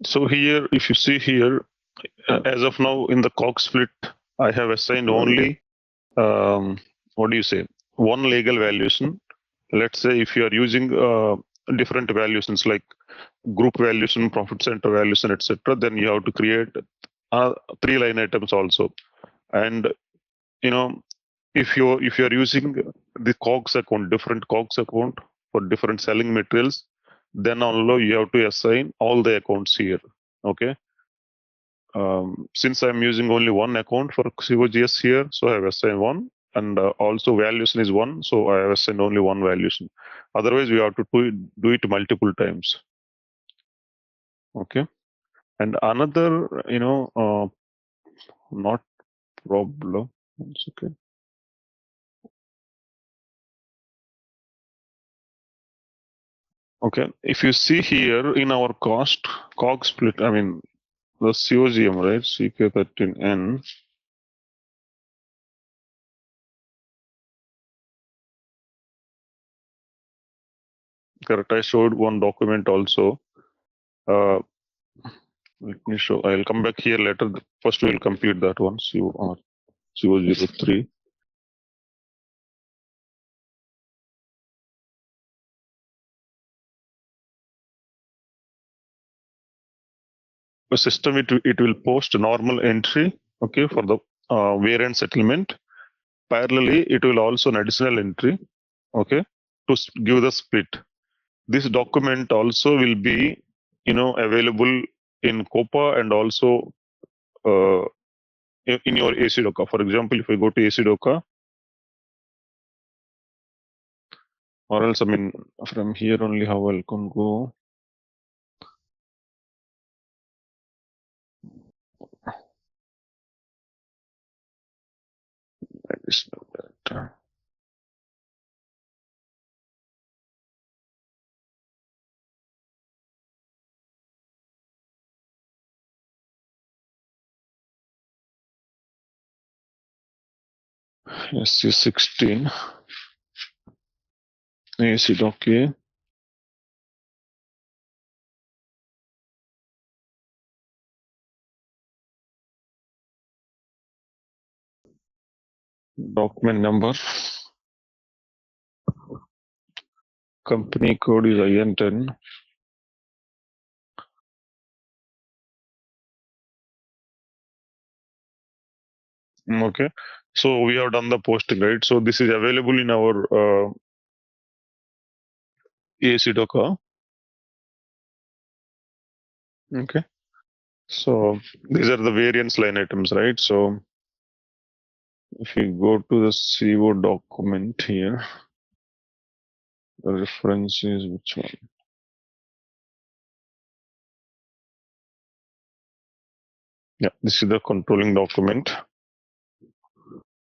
So here, if you see here, as of now in the COGS split, I have assigned only, what do you say, one legal valuation. Let's say if you are using different valuations like group valuation, profit center valuation, etc., then you have to create 3 line items also. And you know, if you're using the COGS account, different COGS account for different selling materials, then also you have to assign all the accounts here. Okay. Since I'm using only one account for COGS here, so I have assigned one, and also valuation is one, so I have assigned only one valuation. Otherwise, we have to do it multiple times. Okay. And another, not problem. It's okay. Okay. If you see here in our COGS split, I mean the COGM, right? CK13N. Correct. I showed one document also. Let me show. I'll come back here later. First, we'll complete that one. CO03. The system it will post a normal entry, okay, for the variant settlement. Parallelly, it will also an additional entry, okay, to give the split. This document also will be, available in COPA and also in your AC docker. For example, if I go to AC docker, or else, I mean, from here only how I can go. Additional data. SC16 AC docker. Document number. Company code is IN10. Okay. So we have done the posting, right? So this is available in our AC docker. Okay. So these are the variance line items, right? So if you go to the CO document here, the reference is which one? Yeah, this is the controlling document.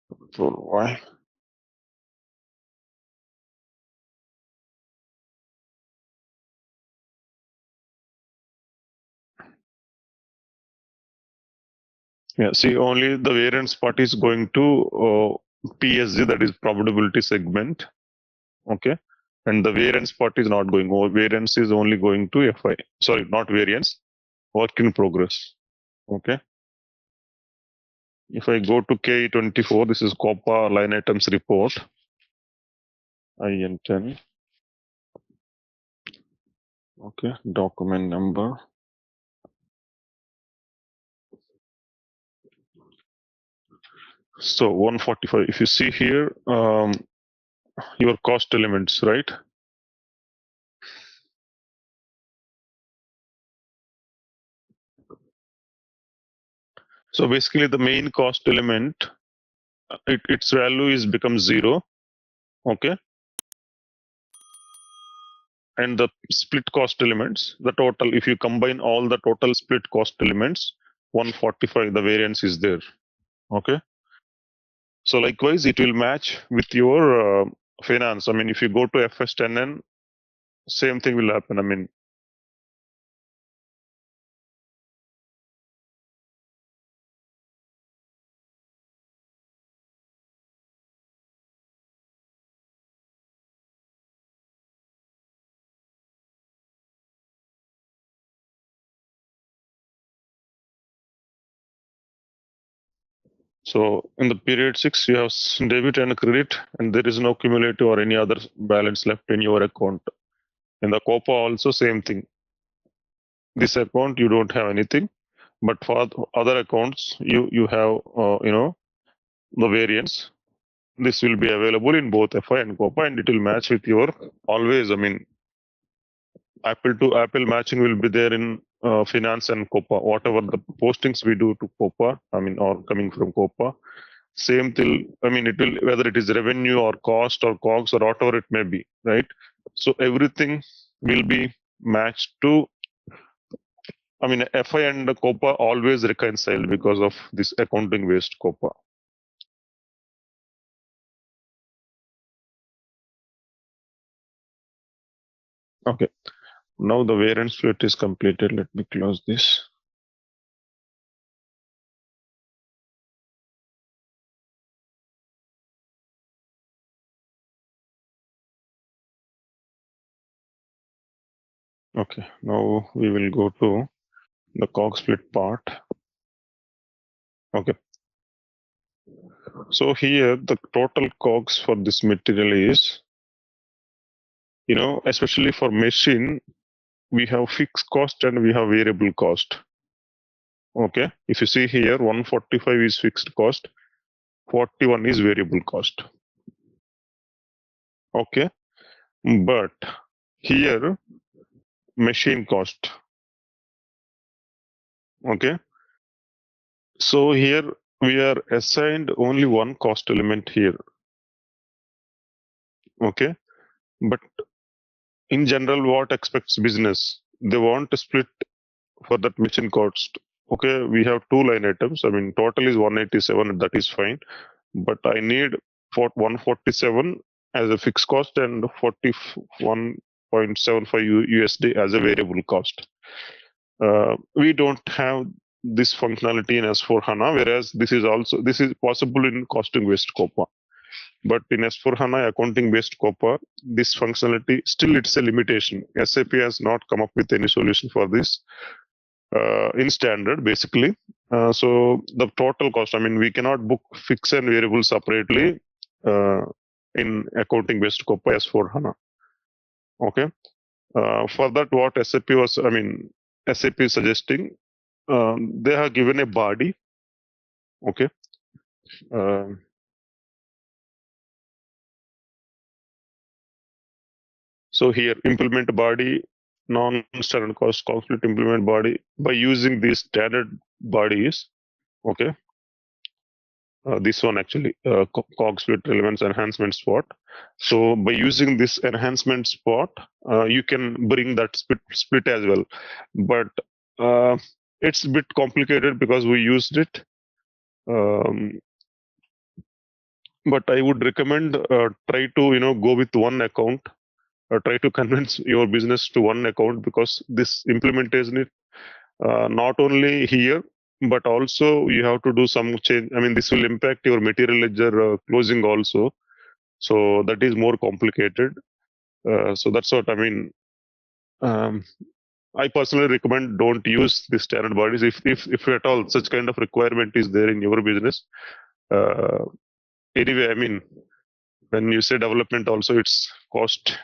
Control Y. Yeah, see, only the variance part is going to PSG, that is profitability segment. Okay. And the variance part is not going over. Variance is only going to FI. Sorry, not variance, work in progress. Okay. If I go to K24, this is COPA line items report, IN10. Okay, document number. So 145. If you see here, your cost elements, right? So basically, the main cost element, its value is becomes 0. Okay. And the split cost elements, the total, if you combine all the total split cost elements, 145, the variance is there. Okay. So likewise, it will match with your finance. I mean, if you go to FS10N, same thing will happen. I mean, So in the period 6, you have debit and credit, and there is no cumulative or any other balance left in your account. In the COPA also same thing. This account you don't have anything, but for other accounts you have the variance. This will be available in both FI and COPA, and it will match with your always. I mean, Apple to Apple matching will be there in finance and COPA. Whatever the postings we do to COPA, I mean, or coming from COPA, same till. I mean, it will whether it is revenue or cost or COGS or whatever it may be, right? So everything will be matched to. I mean, FI and COPA always reconcile because of this accounting based COPA. Okay. Now the variance split is completed. Let me close this. Okay, now we will go to the COGS split part. Okay. So here the total COGS for this material is, especially for machine, we have fixed cost and we have variable cost. Okay. If you see here, 145 is fixed cost, 41 is variable cost. Okay. But here, machine cost. Okay. So here we are assigned only one cost element here. Okay. But in general, what expects business? They want to split for that machine cost. Okay, we have two line items. I mean, total is 187, that is fine. But I need for 147 as a fixed cost and 41.75 USD as a variable cost. We don't have this functionality in S4 HANA, whereas this is possible in costing based COPA. But in S4 HANA accounting based COPA, this functionality still it's a limitation. SAP has not come up with any solution for this in standard, basically. So the total cost, I mean, we cannot book fixed and variable separately in accounting based COPA S4 HANA. Okay. For that, what SAP is suggesting, they have given a body. Okay. So here, implement body, non-standard cost conflict implement body by using these standard bodies. Okay. This one actually, COGS split relevance enhancement spot. So by using this enhancement spot, you can bring that split as well. But it's a bit complicated because we used it. But I would recommend try to go with one account. Try to convince your business to one account, because this implementation is not only here, but also you have to do some change. I mean, this will impact your material ledger closing also. So that is more complicated. So that's what I mean. I personally recommend don't use the standard bodies if at all such kind of requirement is there in your business. Anyway, I mean, when you say development also, it's cost,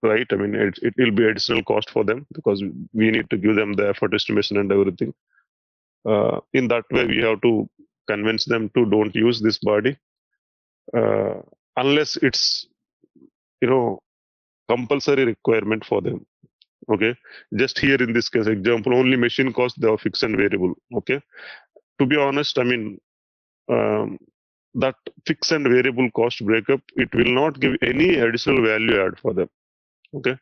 right? I mean, it will be additional cost for them because we need to give them the effort estimation and everything. In that way, we have to convince them to don't use this body unless it's compulsory requirement for them. Okay, just here in this case example, only machine cost they are fixed and variable. Okay, to be honest, I mean, that fixed and variable cost breakup, it will not give any additional value add for them. Okay,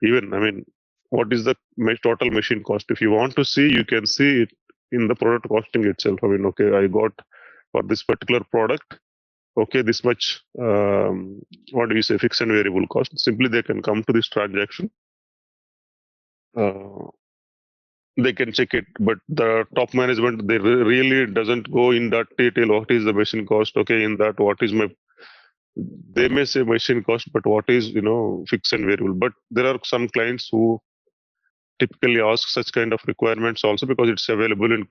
even I mean, what is the total machine cost? If you want to see, you can see it in the product costing itself. I mean, okay, I got for this particular product, okay, this much, what do you say, fixed and variable cost. Simply they can come to this transaction. They can check it, but the top management, they really doesn't go in that detail. What is the machine cost? Okay, in that, what is my, they may say machine cost, but what is, fixed and variable. But there are some clients who typically ask such kind of requirements also because it's available in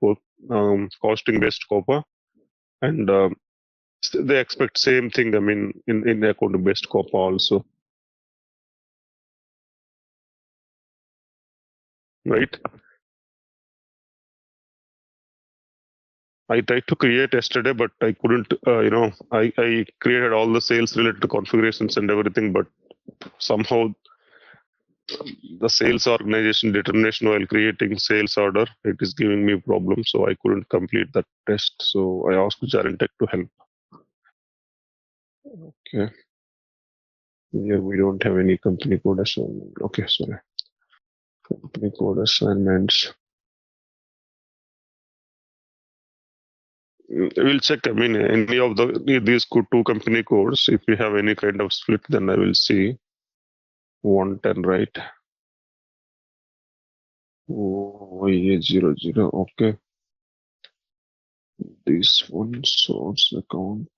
costing based COPA. and they expect same thing. I mean, in accounting based COPA also, right? I tried to create yesterday, but I couldn't. I created all the sales related configurations and everything, but somehow the sales organization determination while creating sales order, it is giving me problem, so I couldn't complete that test. So I asked ZaranTech to help. Okay. Here we don't have any company code assignment. Okay, sorry. Company code assignments. We'll check. I mean, any of these two company codes. If we have any kind of split, then I will see 110, right? Oh, yeah, 00. Okay. This one source account.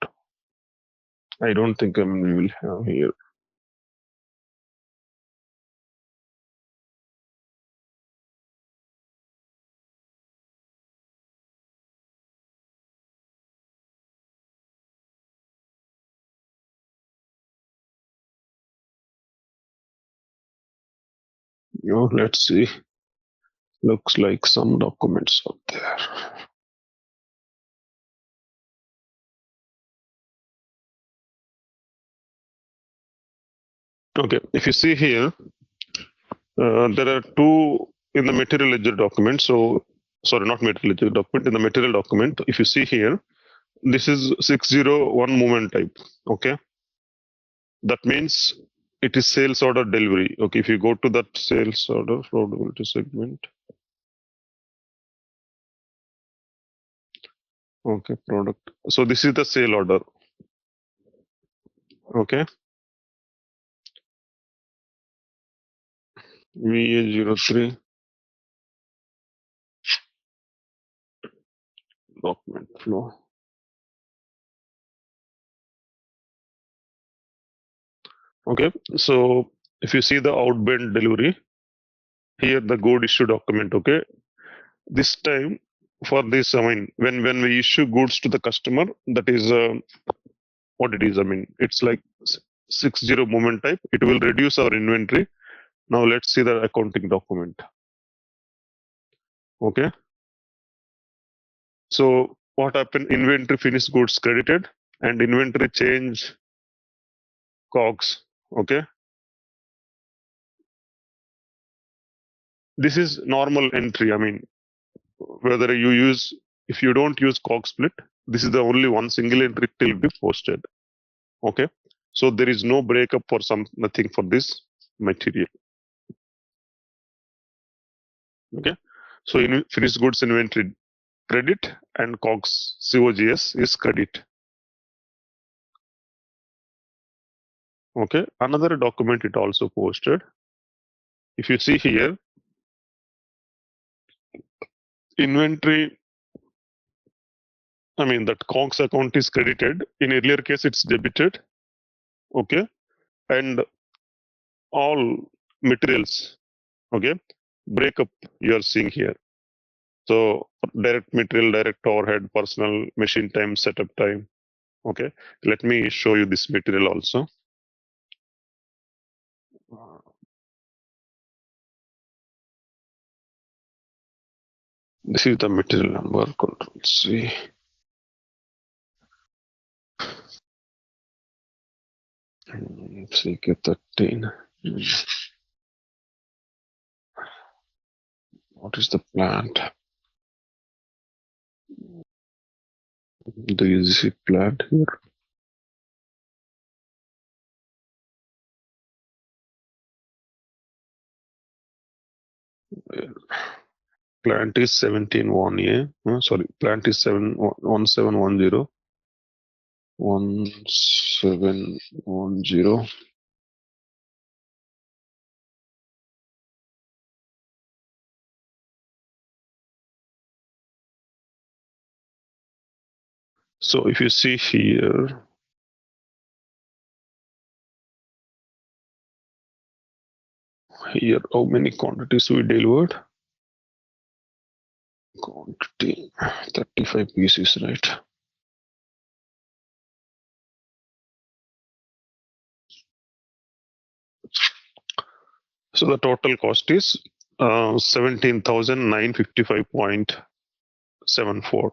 I don't think we will have here. Let's see. Looks like some documents out there. Okay, if you see here, there are two in the material ledger document. So, sorry, not material ledger document. In the material document, if you see here, this is 601 movement type. Okay, that means it is sales order delivery. Okay, if you go to that sales order affordability segment. Okay, product. So this is the sale order. Okay. VA03 document flow. Okay, so if you see the outbound delivery, here the good issue document. Okay, this time for this, I mean, when we issue goods to the customer, that is what it is. I mean, it's like 60 moment type. It will reduce our inventory. Now let's see the accounting document. Okay, so what happened? Inventory finished goods credited and inventory change COGS. Okay, this is normal entry. I mean, whether you use, if you don't use COGS split, this is the only one single entry will be posted. Okay, so there is no breakup for nothing for this material. Okay, so in finished goods inventory credit and COGS is credit. Okay, another document it also posted. If you see here, inventory, I mean that COGS account is credited. In earlier case, it's debited. Okay, and all materials. Okay, breakup you are seeing here. So direct material, direct overhead, personal, machine time, setup time. Okay, let me show you this material also. This is the material number, Control C. CK13. What is the plant? Do you see plant here? Plant is 17-1A. Sorry, plant is 1710. 1710. So if you see here, how many quantities we delivered? Quantity 35 pieces, right? So the total cost is 17,955.74.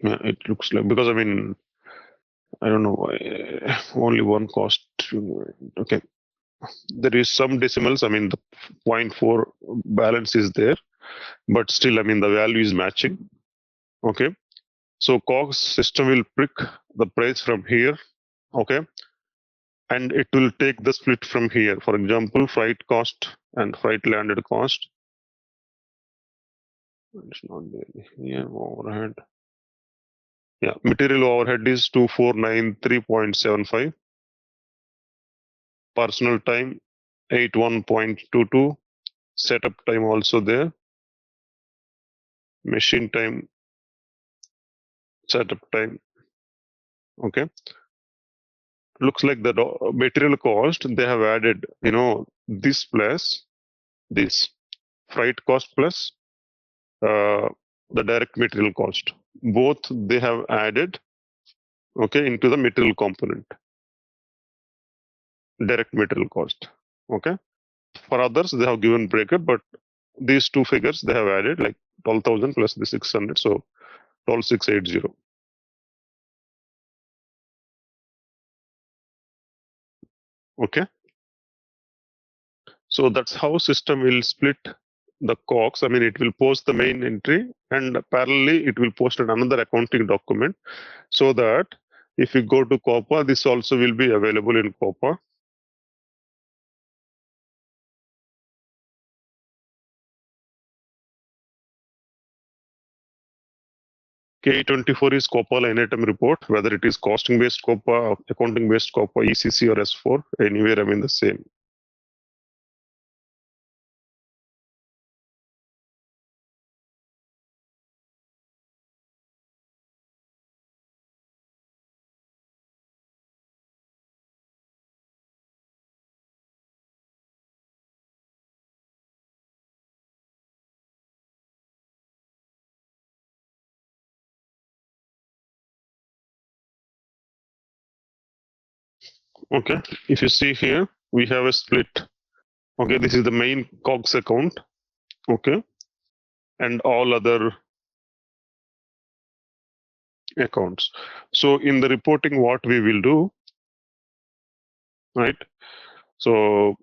Yeah, it looks like, because I mean, I don't know why only one cost. Okay, there is some decimals. I mean, the 0.4 balance is there, but still, I mean, the value is matching. Okay, so COGS system will pick the price from here. Okay, and it will take the split from here. For example, freight cost and freight landed cost. It's not there. Yeah, overhead. Yeah, material overhead is 2493.75. Personal time 81.22. Setup time also there. Machine time, setup time. Okay. Looks like the material cost they have added, this plus this freight cost plus the direct material cost. Both they have added, okay, into the material component, direct material cost. Okay. For others, they have given breakup, but these two figures they have added like 12,000 plus the 600, so 12,680. Okay. So that's how system will split the COGS. I mean, it will post the main entry and parallelly it will post another accounting document, so that if you go to COPA, this also will be available in COPA. K24 is COPA line item report, whether it is costing based COPA, accounting based COPA, ECC or S4, anywhere I mean the same. Okay, if you see here, we have a split. Okay, this is the main COGS account. Okay, and all other accounts. So in the reporting, what we will do, right? So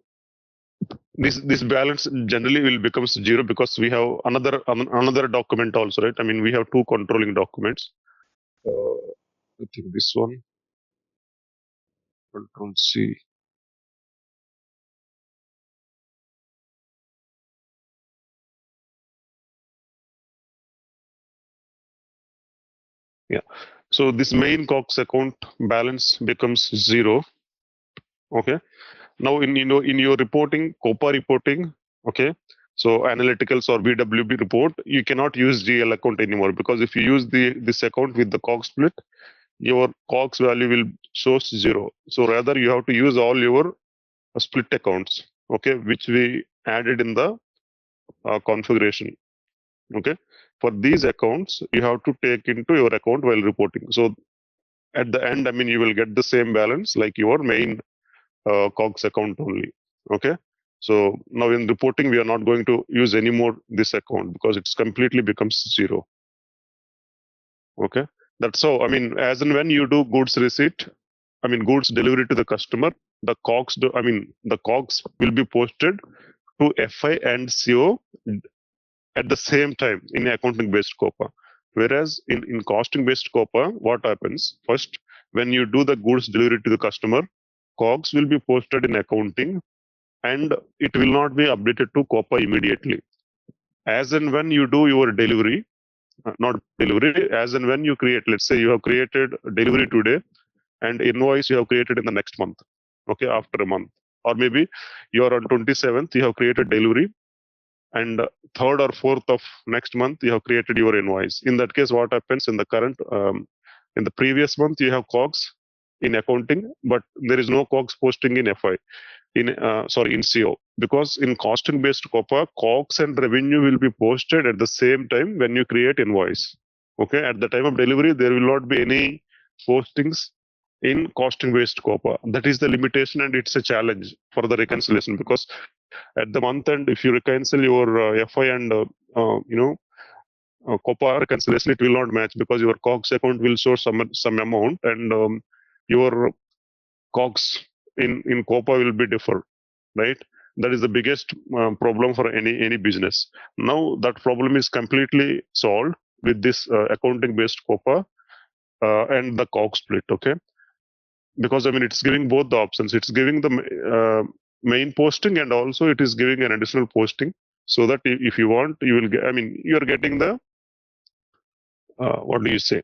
this balance generally will becomes zero because we have another document also, right? I mean, we have two controlling documents. I think this one, Control C. Yeah. So this main COGS account balance becomes zero. Okay. Now in your reporting, COPA reporting, okay. So analyticals or BWB report, you cannot use GL account anymore, because if you use this account with the COGS split, your COGS value will show zero. So rather you have to use all your split accounts, okay, which we added in the configuration. Okay. For these accounts, you have to take into your account while reporting. So at the end, I mean, you will get the same balance like your main COGS account only. Okay. So now in reporting, we are not going to use any more this account because it's completely becomes zero. Okay. That's how, I mean, as and when you do goods receipt, I mean, goods delivery to the customer, the COGS, the COGS will be posted to FI and CO at the same time in accounting based COPA. Whereas in costing based COPA, what happens first, when you do the goods delivery to the customer, COGS will be posted in accounting and it will not be updated to COPA immediately. As and when you do your delivery, not delivery, as and when you create, let's say you have created delivery today and invoice you have created in the next month, okay, after a month. Or maybe you're on 27th, you have created delivery and 3rd or 4th of next month you have created your invoice. In that case, what happens in the current, in the previous month you have COGS in accounting, but there is no COGS posting in FI. In CO, because in costing based COPA, COGS and revenue will be posted at the same time when you create invoice. Okay, at the time of delivery, there will not be any postings in costing based COPA. That is the limitation, and it's a challenge for the reconciliation, because at the month end, if you reconcile your FI and COPA reconciliation, it will not match, because your COGS account will show some amount, and your COGS in COPA will be different, right? That is the biggest problem for any business. Now that problem is completely solved with this accounting based COPA and the COGS split. Okay, because I mean it's giving both the options. It's giving the main posting, and also it is giving an additional posting, so that if you want, you will get. I mean, you are getting the what do you say?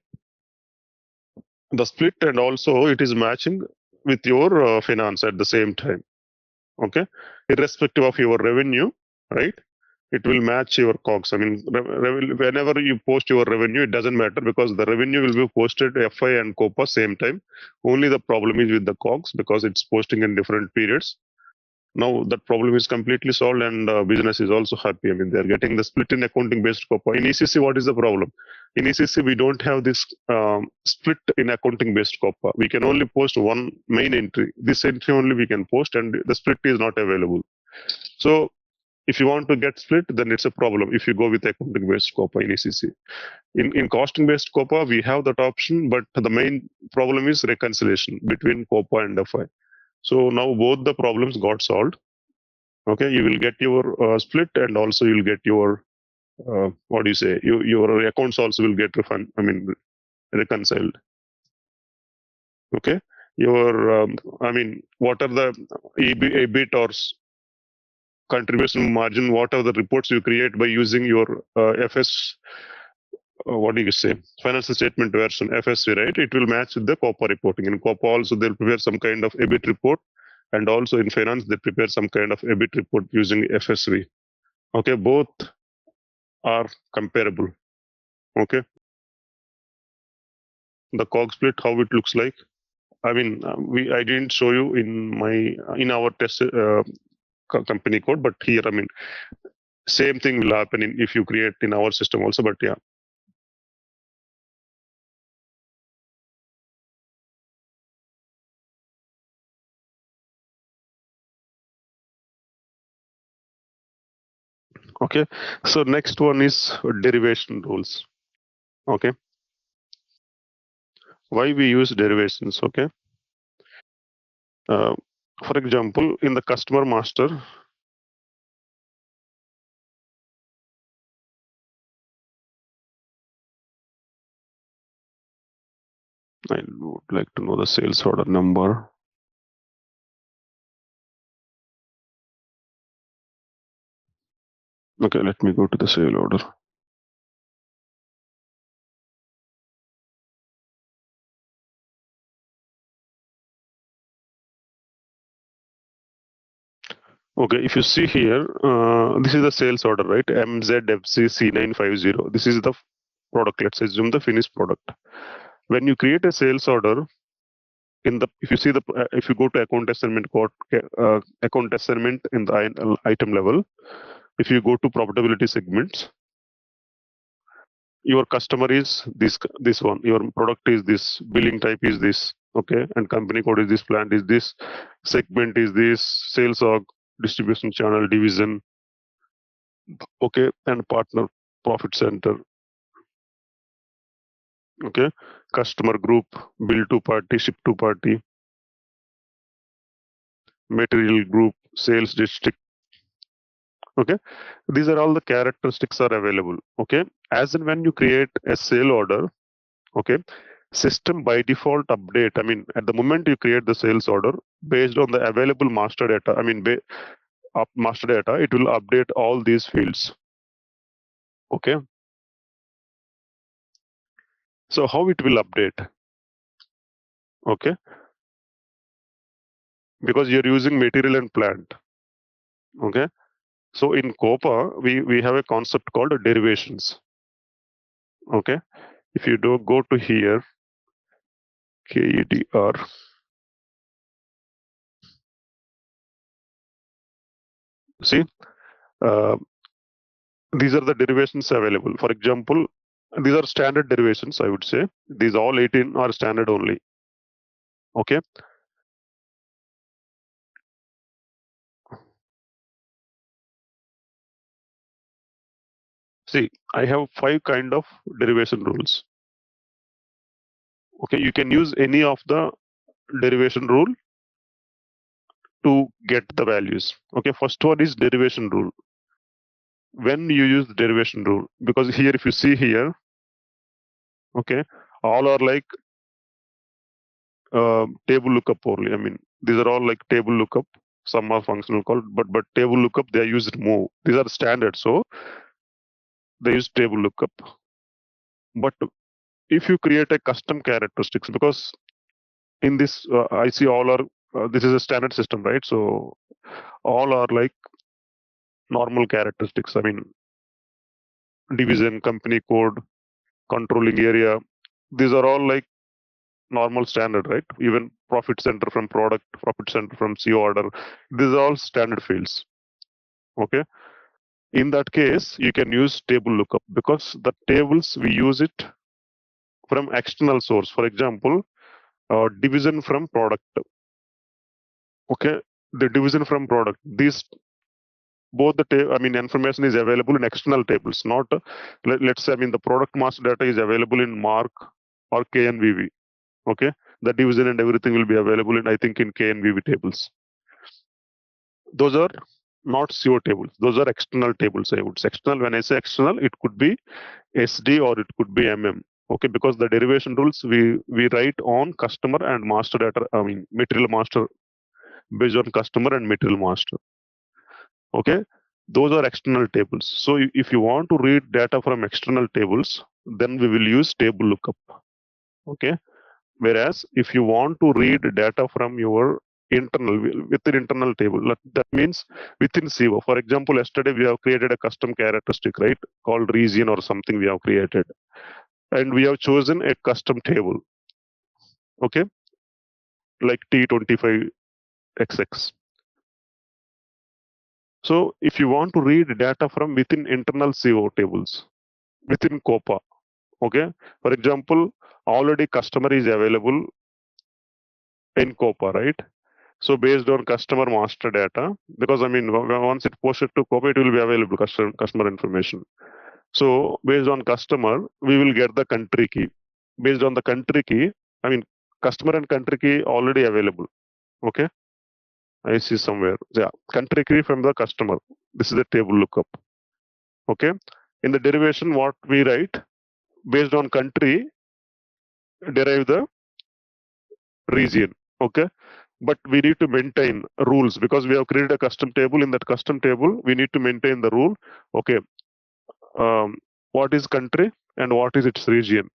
The split, and also it is matching with your finance at the same time. Okay, irrespective of your revenue, right? It will match your COGS. I mean, whenever you post your revenue, it doesn't matter, because the revenue will be posted FI and COPA same time. Only the problem is with the COGS, because it's posting in different periods. Now that problem is completely solved, and business is also happy. I mean, they're getting the split in accounting based COPA. In ECC, what is the problem? In ECC, we don't have this split in accounting based COPA. We can only post one main entry. This entry only we can post, and the split is not available. So if you want to get split, then it's a problem if you go with accounting based COPA in ECC. In costing based COPA, we have that option, but the main problem is reconciliation between COPA and FI. So now both the problems got solved. Okay, you will get your split, and also you'll get your what do you say? Your accounts also will get reconciled. Okay, your I mean, what are the EBIT or contribution margin? What are the reports you create by using your FS? What do you say? Financial statement version FSV, right? It will match with the COPA reporting. In COPA also they'll prepare some kind of EBIT report, and also in finance they prepare some kind of EBIT report using FSV. Okay, both are comparable. Okay, the COGS split, how it looks like. I mean, I didn't show you in our test company code, but here, I mean, same thing will happen if you create in our system also. But yeah. Okay, so next one is derivation rules. Okay, why we use derivations? Okay, for example, in the customer master, I would like to know the sales order number. Okay, let me go to the sale order. Okay, if you see here, this is the sales order, right? MZFC C950. This is the product. Let's assume the finished product. When you create a sales order, if you go to account assignment code, account assignment in the item level, if you go to profitability segments, your customer is this one, your product is this, billing type is this, okay, and company code is this, plant is this, segment is this, sales org, distribution channel, division, okay, and partner, profit center, okay, customer group, bill to party, ship to party, material group, sales district. Okay, these are all the characteristics are available. Okay, as and when you create a sale order, okay, system by default update. I mean, at the moment you create the sales order, based on the available master data, I mean, master data, it will update all these fields. Okay, so how it will update? Okay, because you're using material and plant. Okay, so in COPA, we have a concept called derivations. Okay, if you do go to here, KEDR, see, these are the derivations available. For example, these are standard derivations, I would say. These all 18 are standard only. Okay. See, I have 5 kind of derivation rules. Okay, you can use any of the derivation rule to get the values. Okay, first one is derivation rule. When you use the derivation rule, because here, if you see here, okay, all are like table lookup only. I mean, these are all like table lookup. Some are functional call, but table lookup they are used move. These are standard, so they use table lookup. But if you create a custom characteristics, because in this I see all are this is a standard system, right? So all are like normal characteristics. I mean, division, company code, controlling area. These are all like normal standard, right? Even profit center from product, profit center from CO order. These are all standard fields. Okay. In that case, you can use table lookup because the tables we use it from external source. For example, division from product. Okay. The division from product. These both I mean, information is available in external tables, not let's say, I mean, the product master data is available in Mark or KNVV. Okay, the division and everything will be available in, I think, in KNVV tables. Those are not CO tables. Those are external tables. I would say external. When I say external, it could be SD or it could be MM. Okay, because the derivation rules we write on customer and master data. I mean, material master based on customer and material master. Okay, those are external tables. So if you want to read data from external tables, then we will use table lookup. Okay, whereas if you want to read data from your internal within internal table, that means within CO. For example, yesterday we have created a custom characteristic, right, called region or something we have created, and we have chosen a custom table. Okay, like T25XX. So if you want to read data from within internal CO tables, within COPA, okay, for example, already customer is available in COPA, right? So based on customer master data, because I mean, once it posted to COPA, it will be available customer information. So based on customer, we will get the country key. Based on the country key, I mean, customer and country key already available. Okay, I see somewhere. Yeah, country key from the customer. This is a table lookup. Okay, in the derivation, what we write based on country, derive the region. Okay, but we need to maintain rules because we have created a custom table. In that custom table, we need to maintain the rule. Okay, what is country and what is its region?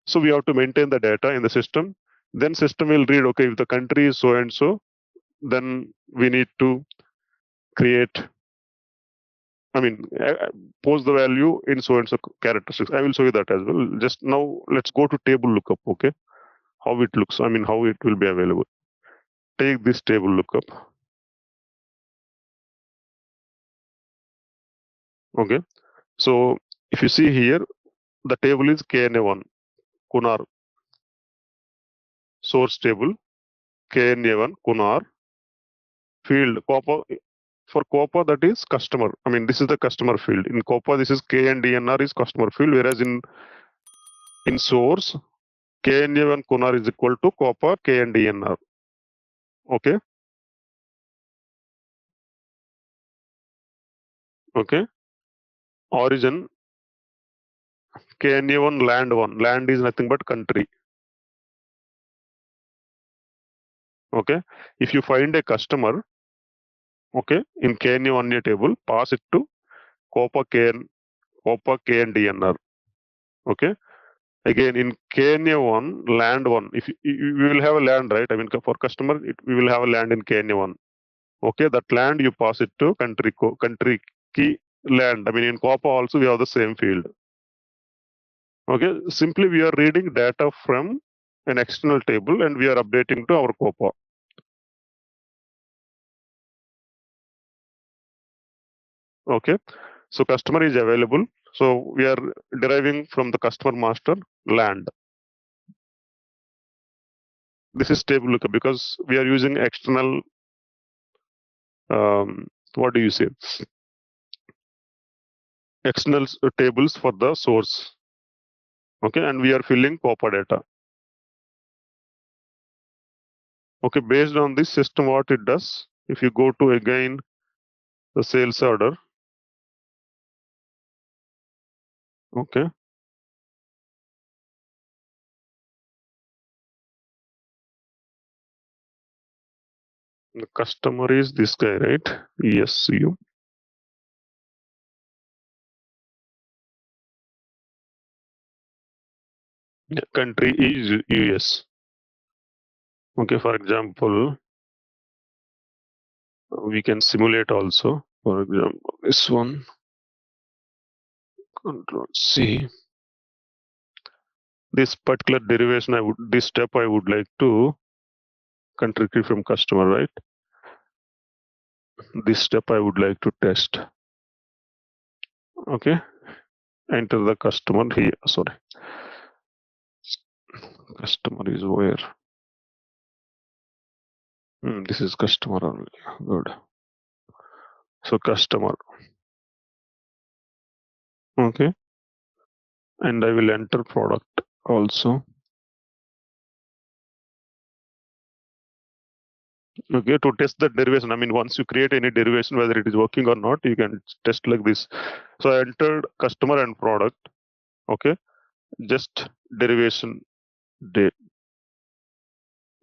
So we have to maintain the data in the system. Then system will read, okay, if the country is so and so, then we need to create, I mean, post the value in so and so characteristics. I will show you that as well. Just now, let's go to table lookup. Okay, how it looks. I mean, how it will be available. Take this table lookup. Okay, so if you see here, the table is KNA1, Kunar, source table, KNA1, Kunar, field, COPA. For COPA, that is customer. I mean, this is the customer field. In COPA, this is K and DNR is customer field, whereas in source, KNA1 Kunar is equal to COPA, K and DNR. Okay. Okay. Origin, KNA1 land 1. Land is nothing but country. Okay. If you find a customer, okay, in KNA1 table, pass it to COPA, K and DNR. Okay. Again, in KNA1, land 1, if you will have a land, right? I mean, for customer, we will have a land in KNA1. Okay, that land you pass it to country key land. I mean, in COPA also we have the same field. Okay, simply we are reading data from an external table and we are updating to our COPA. Okay, so customer is available. So we are deriving from the customer master land. this is table lookup because we are using external, what do you say? External tables for the source. Okay, and we are filling COPA data. Okay, based on this system, what it does, if you go to again the sales order, okay, the customer is this guy, right? ESU. Yeah, country is US. Okay, for example, we can simulate also. For example, this one, Control C. This particular derivation, this step I would like to country key from customer, right? This step I would like to test. Okay, enter the customer here. Sorry, customer is where? This is customer only. Good. So customer. Okay, and I will enter product also. Okay, to test the derivation. I mean, once you create any derivation, whether it is working or not, you can test like this. So I entered customer and product. Okay, just derivation date.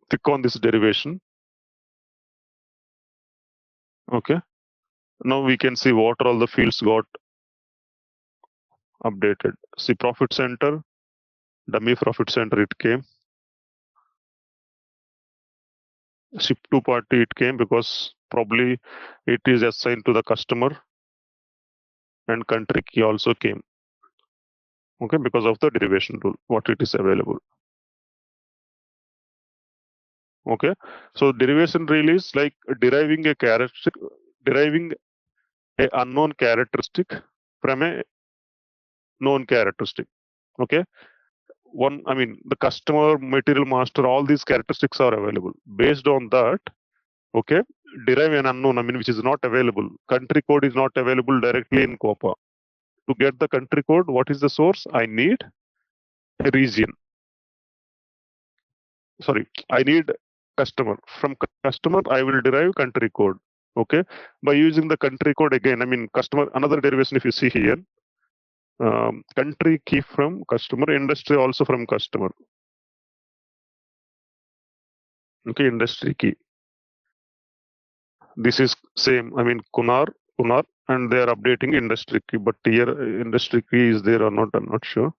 Click on this derivation. Okay, now we can see what all the fields got updated. See profit center, dummy profit center, it came. Ship to party, it came because probably it is assigned to the customer, and country key also came. Okay, because of the derivation rule, what it is available. Okay, so derivation rule is like deriving a characteristic, deriving a unknown characteristic from a known characteristic. Okay, I mean, the customer, material master, all these characteristics are available. Based on that, okay, derive an unknown, I mean, which is not available. Country code is not available directly in COPA. To get the country code, what is the source? I need a region. Sorry, I need customer. From customer, I will derive country code. Okay, by using the country code again, I mean, customer, another derivation, if you see here, country key from customer, industry also from customer. Okay, industry key. This is same, I mean, Kunar, and they are updating industry key, but here industry key is there or not, I'm not sure.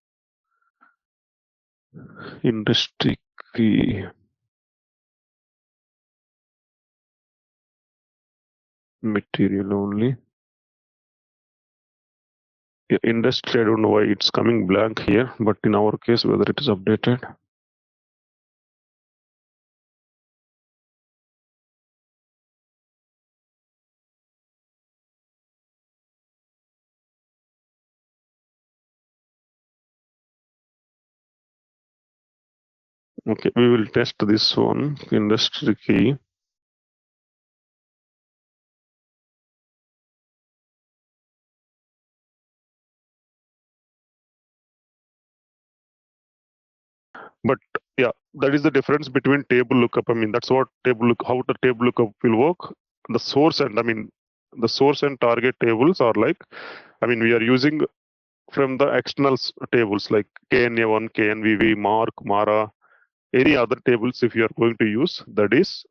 Industry key. Material only. Yeah, industry, I don't know why it's coming blank here, but in our case, whether it is updated. Okay, we will test this one, industry key. But yeah, that is the difference between table lookup. I mean, that's what how the table lookup will work. The source and, I mean, the source and target tables are like, I mean, we are using from the external tables like KNA1, KNVV, Mark, Mara, any other tables if you are going to use, that is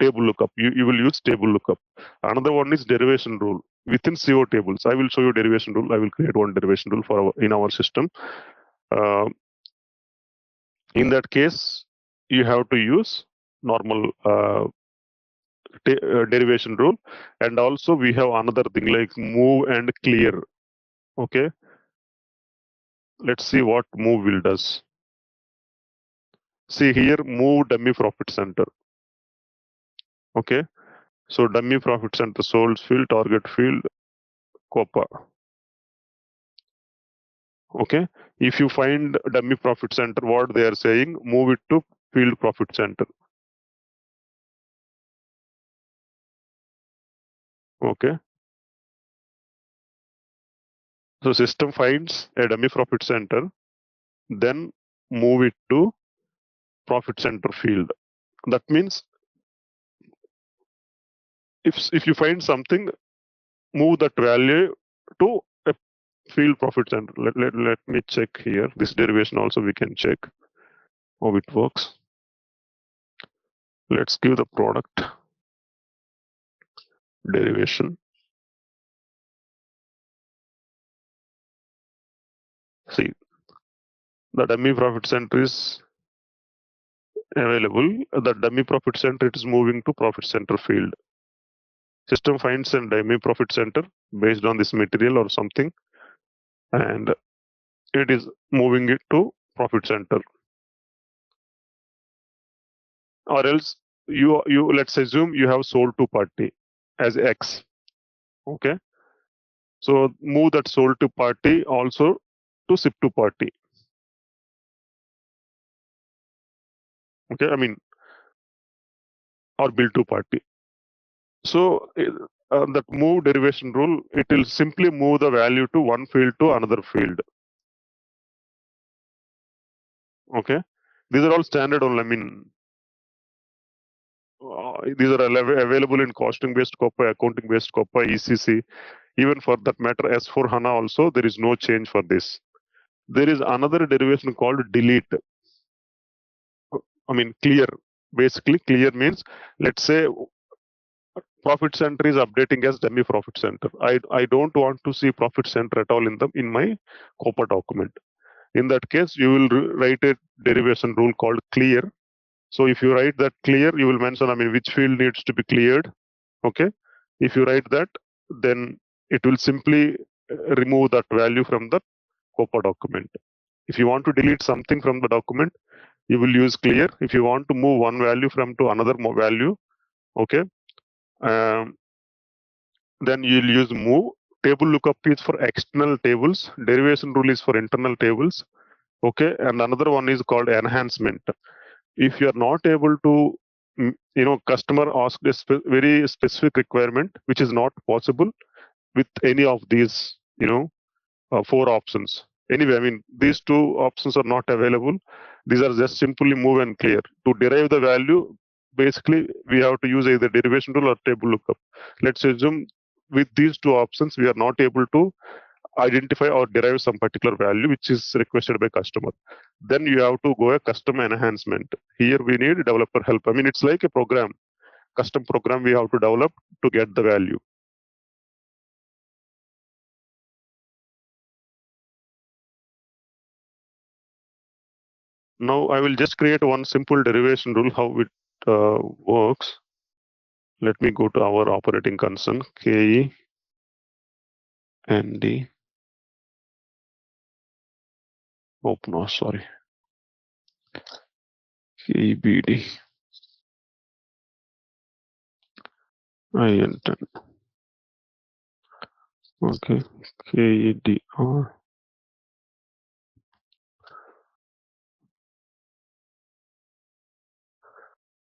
table lookup. You will use table lookup. Another one is derivation rule. Within CO tables, I will show you derivation rule. I will create one derivation rule for in our system. In that case, you have to use normal derivation rule, and also we have another thing like move and clear. Okay, let's see what move will does. See here, move dummy profit center. Okay, so dummy profit center, sold field, target field, COPA. Okay, if you find dummy profit center, what they are saying, move it to field profit center. Okay. So system finds a dummy profit center, then move it to profit center field. That means if you find something, move that value to a field profit center. Let me check here. This derivation also we can check how it works. Let's give the product derivation. See, the dummy profit center is available. The dummy profit center, it is moving to profit center field. System finds a dummy profit center based on this material or something, and it is moving it to profit center. Or else you let's assume you have sold to party as X. Okay. So move that sold to party also to ship to party. Okay, I mean, or bill to party. So that move derivation rule, it will simply move the value to one field to another field. Okay, these are all standard only. I mean, these are available in costing based COPA, accounting based COPA, ECC. Even for that matter, as for HANA also, there is no change for this. There is another derivation called delete. I mean, clear. Basically, clear means, let's say profit center is updating as dummy profit center. I don't want to see profit center at all in my COPA document. In that case, you will write a derivation rule called clear. So if you write that clear, you will mention, I mean, which field needs to be cleared. Okay. If you write that, then it will simply remove that value from the COPA document. If you want to delete something from the document, you will use clear. If you want to move one value from to another value, okay, then you'll use move. Table lookup is for external tables. Derivation rule is for internal tables. Okay, and another one is called enhancement. If you are not able to, customer asked a very specific requirement, which is not possible with any of these, four options. Anyway, I mean, these two options are not available. These are just simply move and clear. To derive the value, basically, we have to use either derivation rule or table lookup. Let's assume with these two options, we are not able to identify or derive some particular value which is requested by customer. Then you have to go a custom enhancement. Here we need developer help. I mean, it's like a program, custom program we have to develop to get the value. Now I will just create one simple derivation rule, how it works. Let me go to our operating concern, KE and D. Oh, no, sorry. KBD. IN10. Okay. KEDR.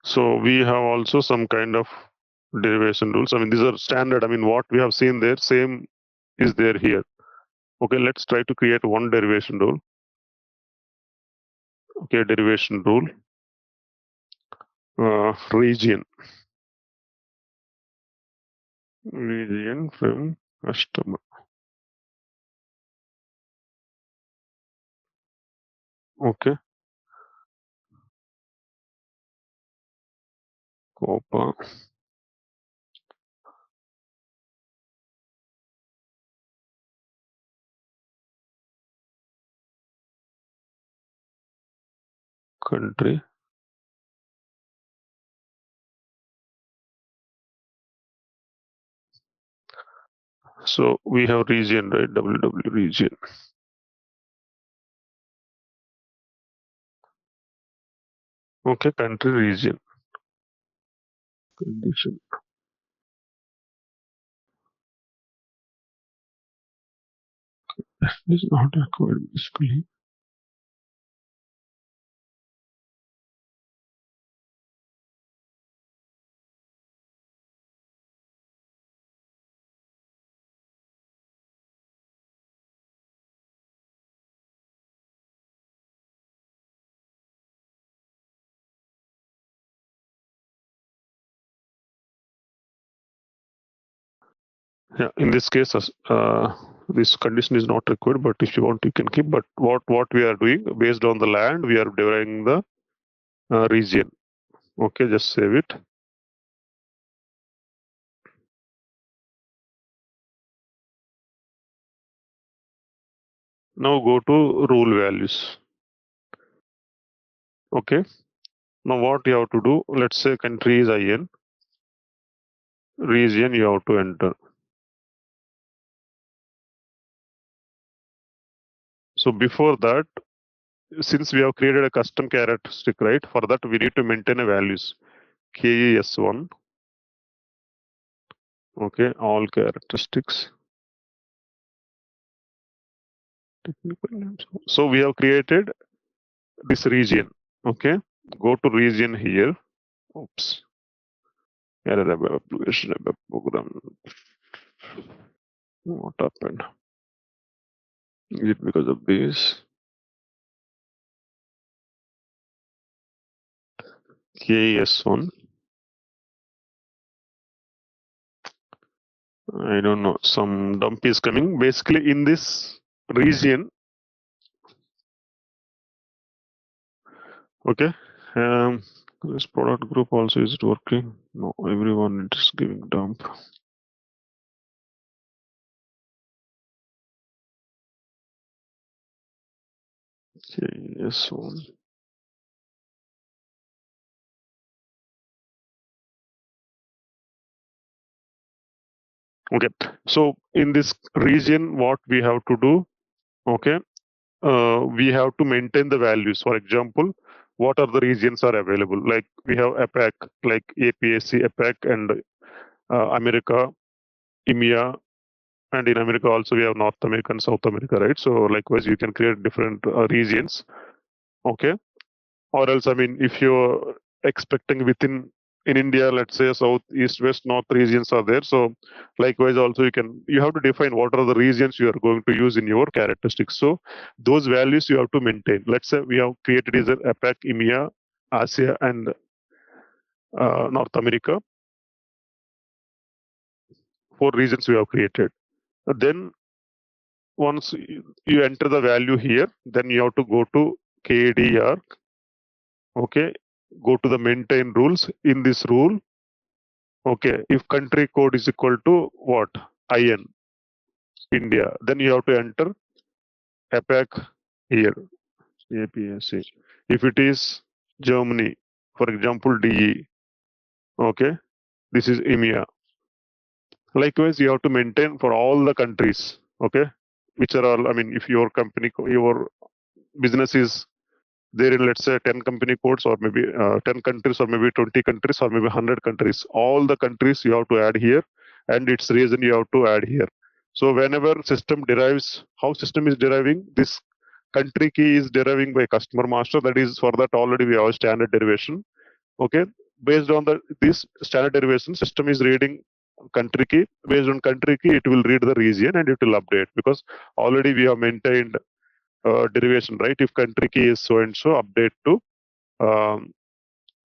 So we have also some kind of derivation rules. I mean, these are standard. I mean, what we have seen there, same is there here. Okay, let's try to create one derivation rule. Okay, derivation rule. Region. Region from customer. Okay. COPA. Country. So we have region, right? WW region. Okay, country region. Condition. Is not required basically. Yeah, in this case, this condition is not required, but if you want, you can keep. But what we are doing based on the land, we are deriving the region. Okay, just save it. Now go to rule values. Okay. Now what you have to do? Let's say country is IN, region you have to enter. So before that, since we have created a custom characteristic, right? For that we need to maintain a values. KES1. Okay, all characteristics. Technical names. So we have created this region. Okay, go to region here. Oops. Error about application about program. What happened? Is it because of this? KES1. I don't know. Some dump is coming. Basically, in this region, okay. This product group also is it working? No, everyone is giving dump. KES1. Okay. So in this region, what we have to do? Okay. We have to maintain the values. For example, what are the regions are available? Like we have APAC, like APAC, APAC, and America, EMEA, and in America also we have North America and South America, right? So likewise, you can create different regions. Okay. Or else, I mean, if you're expecting within in India, let's say south, east, west, north regions are there. So likewise, also you have to define what are the regions you are going to use in your characteristics. So those values you have to maintain. Let's say we have created is APAC, EMEA, Asia, and North America. 4 regions we have created. Then once you enter the value here, then you have to go to KDR. Okay, go to the maintain rules. In this rule, okay, if country code is equal to what? IN, India, then you have to enter APAC here, APAC. If it is Germany, for example, DE, okay, this is EMEA. Likewise, you have to maintain for all the countries, okay, which are all, I mean, if your company, your business is there in, let's say, 10 company codes or maybe 10 countries or maybe 20 countries or maybe 100 countries, all the countries you have to add here, and its reason you have to add here. So whenever system derives, how system is deriving, this country key is deriving by customer master. That is, for that already we have a standard derivation. Okay, based on this standard derivation, system is reading country key. Based on country key, it will read the region and it will update, because already we have maintained derivation, right? If country key is so and so, update to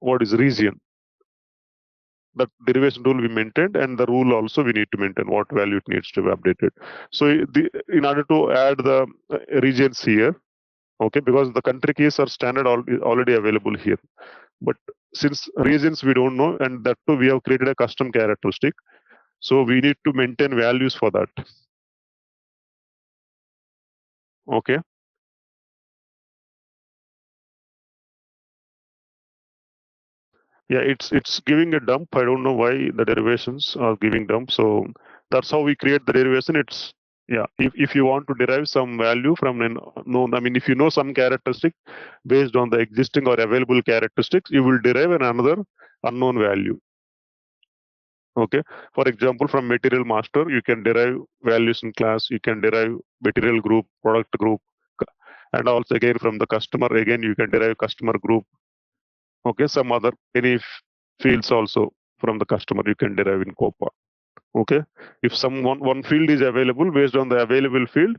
what is region. That derivation rule we maintained, and the rule also we need to maintain what value it needs to be updated. So in order to add the regions here, okay, because the country keys are standard already available here, but since regions we don't know, and that too we have created a custom characteristic, so we need to maintain values for that. Okay. Yeah, it's giving a dump. I don't know why the derivations are giving dump. So that's how we create the derivation. It's yeah. If you want to derive some value from an known, I mean, if you know some characteristic based on the existing or available characteristics, you will derive another unknown value. Okay. For example, from material master, you can derive values in class. You can derive material group, product group, and also again from the customer. Again, you can derive customer group. Okay, some other any fields also from the customer you can derive in COPA. Okay, if one field is available, based on the available field,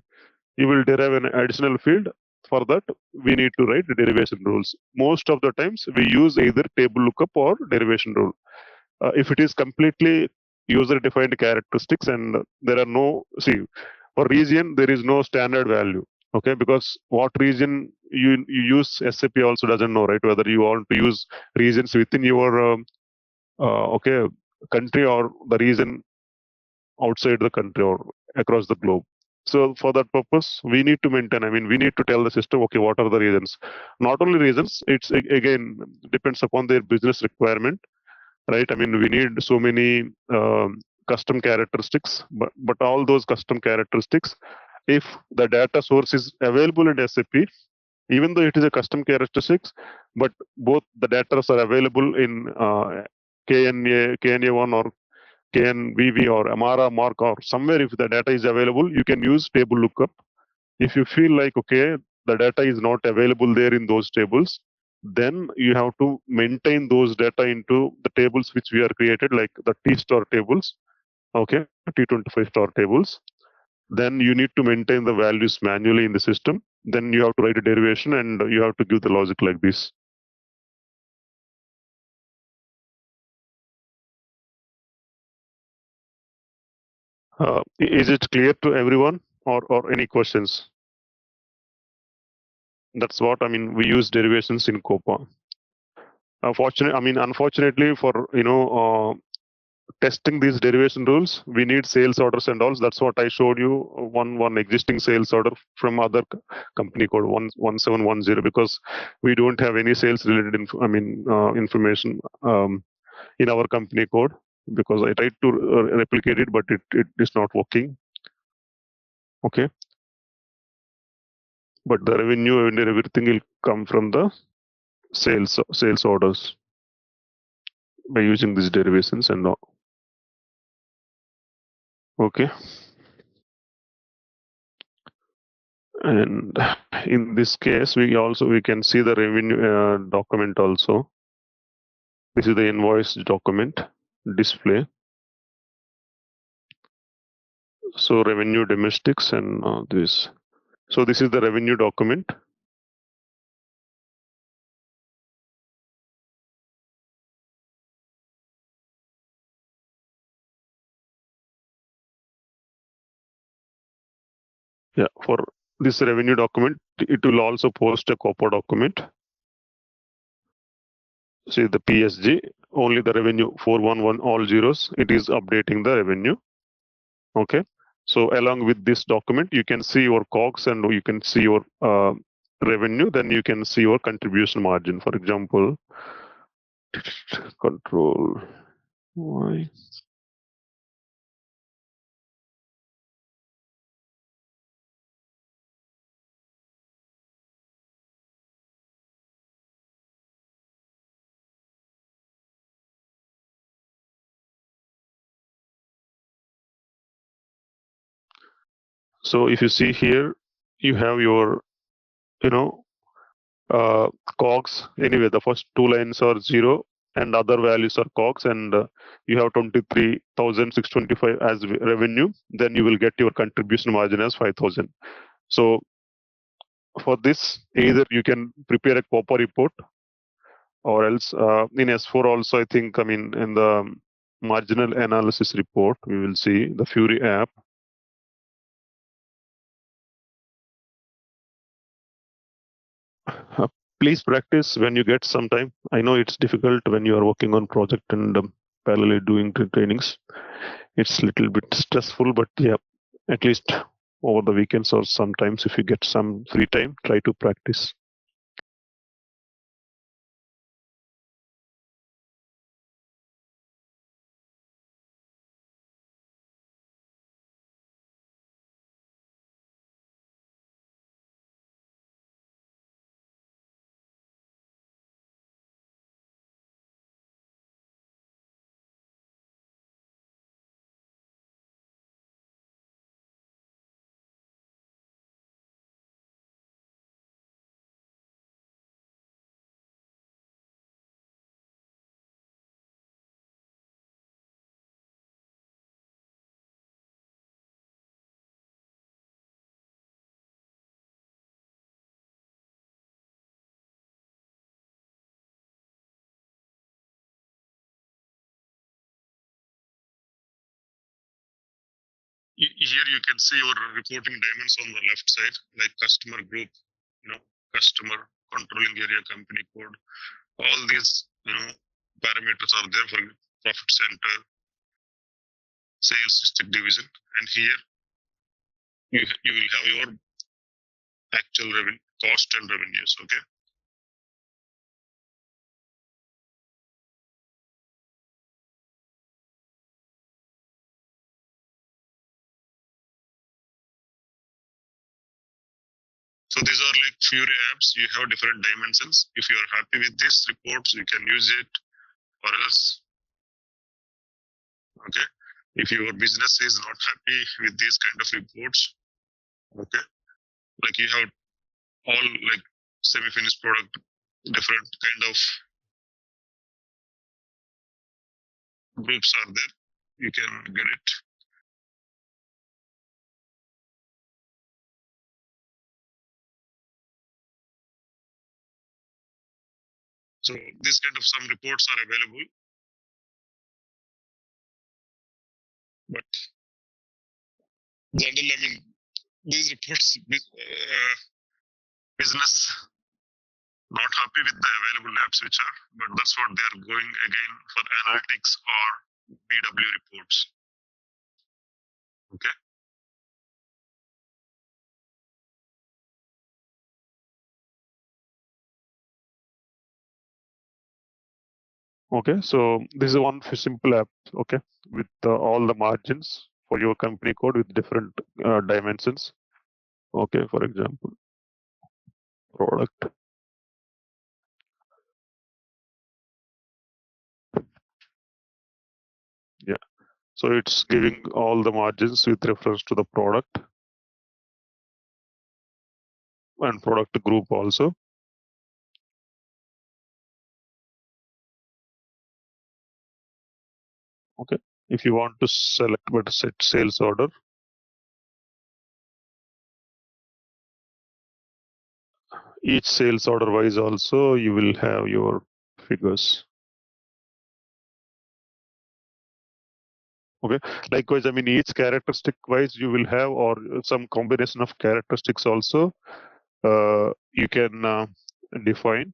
you will derive an additional field. For that, we need to write the derivation rules. Most of the times, we use either table lookup or derivation rule. If it is completely user-defined characteristics, and there are no, see, for region, there is no standard value. Okay, because what region you use, SAP also doesn't know, right? Whether you want to use regions within your okay country or the region outside the country or across the globe. So for that purpose, we need to maintain. I mean, we need to tell the system, okay, what are the reasons? Not only reasons, it's again depends upon their business requirement, right? I mean, we need so many custom characteristics, but all those custom characteristics, if the data source is available in SAP, even though it is a custom characteristics, but both the data are available in KNA1 or KNVV or Amara mark or somewhere. If the data is available, you can use table lookup. If you feel like, okay, the data is not available there in those tables, then you have to maintain those data into the tables which we are created, like the T-star tables, okay, T25 star tables. Then you need to maintain the values manually in the system. Then you have to write a derivation and you have to give the logic like this. Is it clear to everyone, or any questions? That's what I mean. We use derivations in COPA. Unfortunately, for testing these derivation rules, we need sales orders and all. That's what I showed you. One existing sales order from other company code 1710, because we don't have any sales related information in our company code, because I tried to replicate it, but it is not working. Okay, but the revenue and everything will come from the sales orders by using these derivations and all. Okay, and in this case, we can see the revenue document also. This is the invoice document display. So revenue domestics and this. So this is the revenue document. Yeah, for this revenue document, it will also post a COPA document. See the PSG, only the revenue 411 all zeros, it is updating the revenue. Okay. So along with this document, you can see your COGS and you can see your revenue. Then you can see your contribution margin. For example, control Y. So if you see here, you have your, COGS. Anyway, the first two lines are 0 and other values are COGS, and you have 23,625 as revenue. Then you will get your contribution margin as 5,000. So for this, either you can prepare a COPA report, or else in S4 also, I think, in the marginal analysis report, we will see the Fury app. Please practice when you get some time. I know it's difficult when you are working on project and parallelly doing trainings. It's a little bit stressful, but yeah, at least over the weekends or sometimes if you get some free time, try to practice. Here you can see your reporting diamonds on the left side, like customer group, customer, controlling area, company code. All these, parameters are there for profit center, sales district division, and here you will have your actual revenue, cost and revenues. Okay. So these are like Fury apps. You have different dimensions. If you are happy with these reports, you can use it, or else, okay. If your business is not happy with these kind of reports, okay, like you have all like semi-finished product, different kind of groups are there. You can get it. So these kind of some reports are available, but generally, I mean, these reports, business not happy with the available apps which are, but that's what they are going again for analytics or BW reports. Okay. Okay, so this is one simple app, okay, with all the margins for your company code with different dimensions. Okay, for example, product. Yeah, so it's giving all the margins with reference to the product and product group also. Okay, if you want to select but set sales order, each sales order wise also you will have your figures. Okay, likewise, I mean, each characteristic wise you will have, or some combination of characteristics also you can define.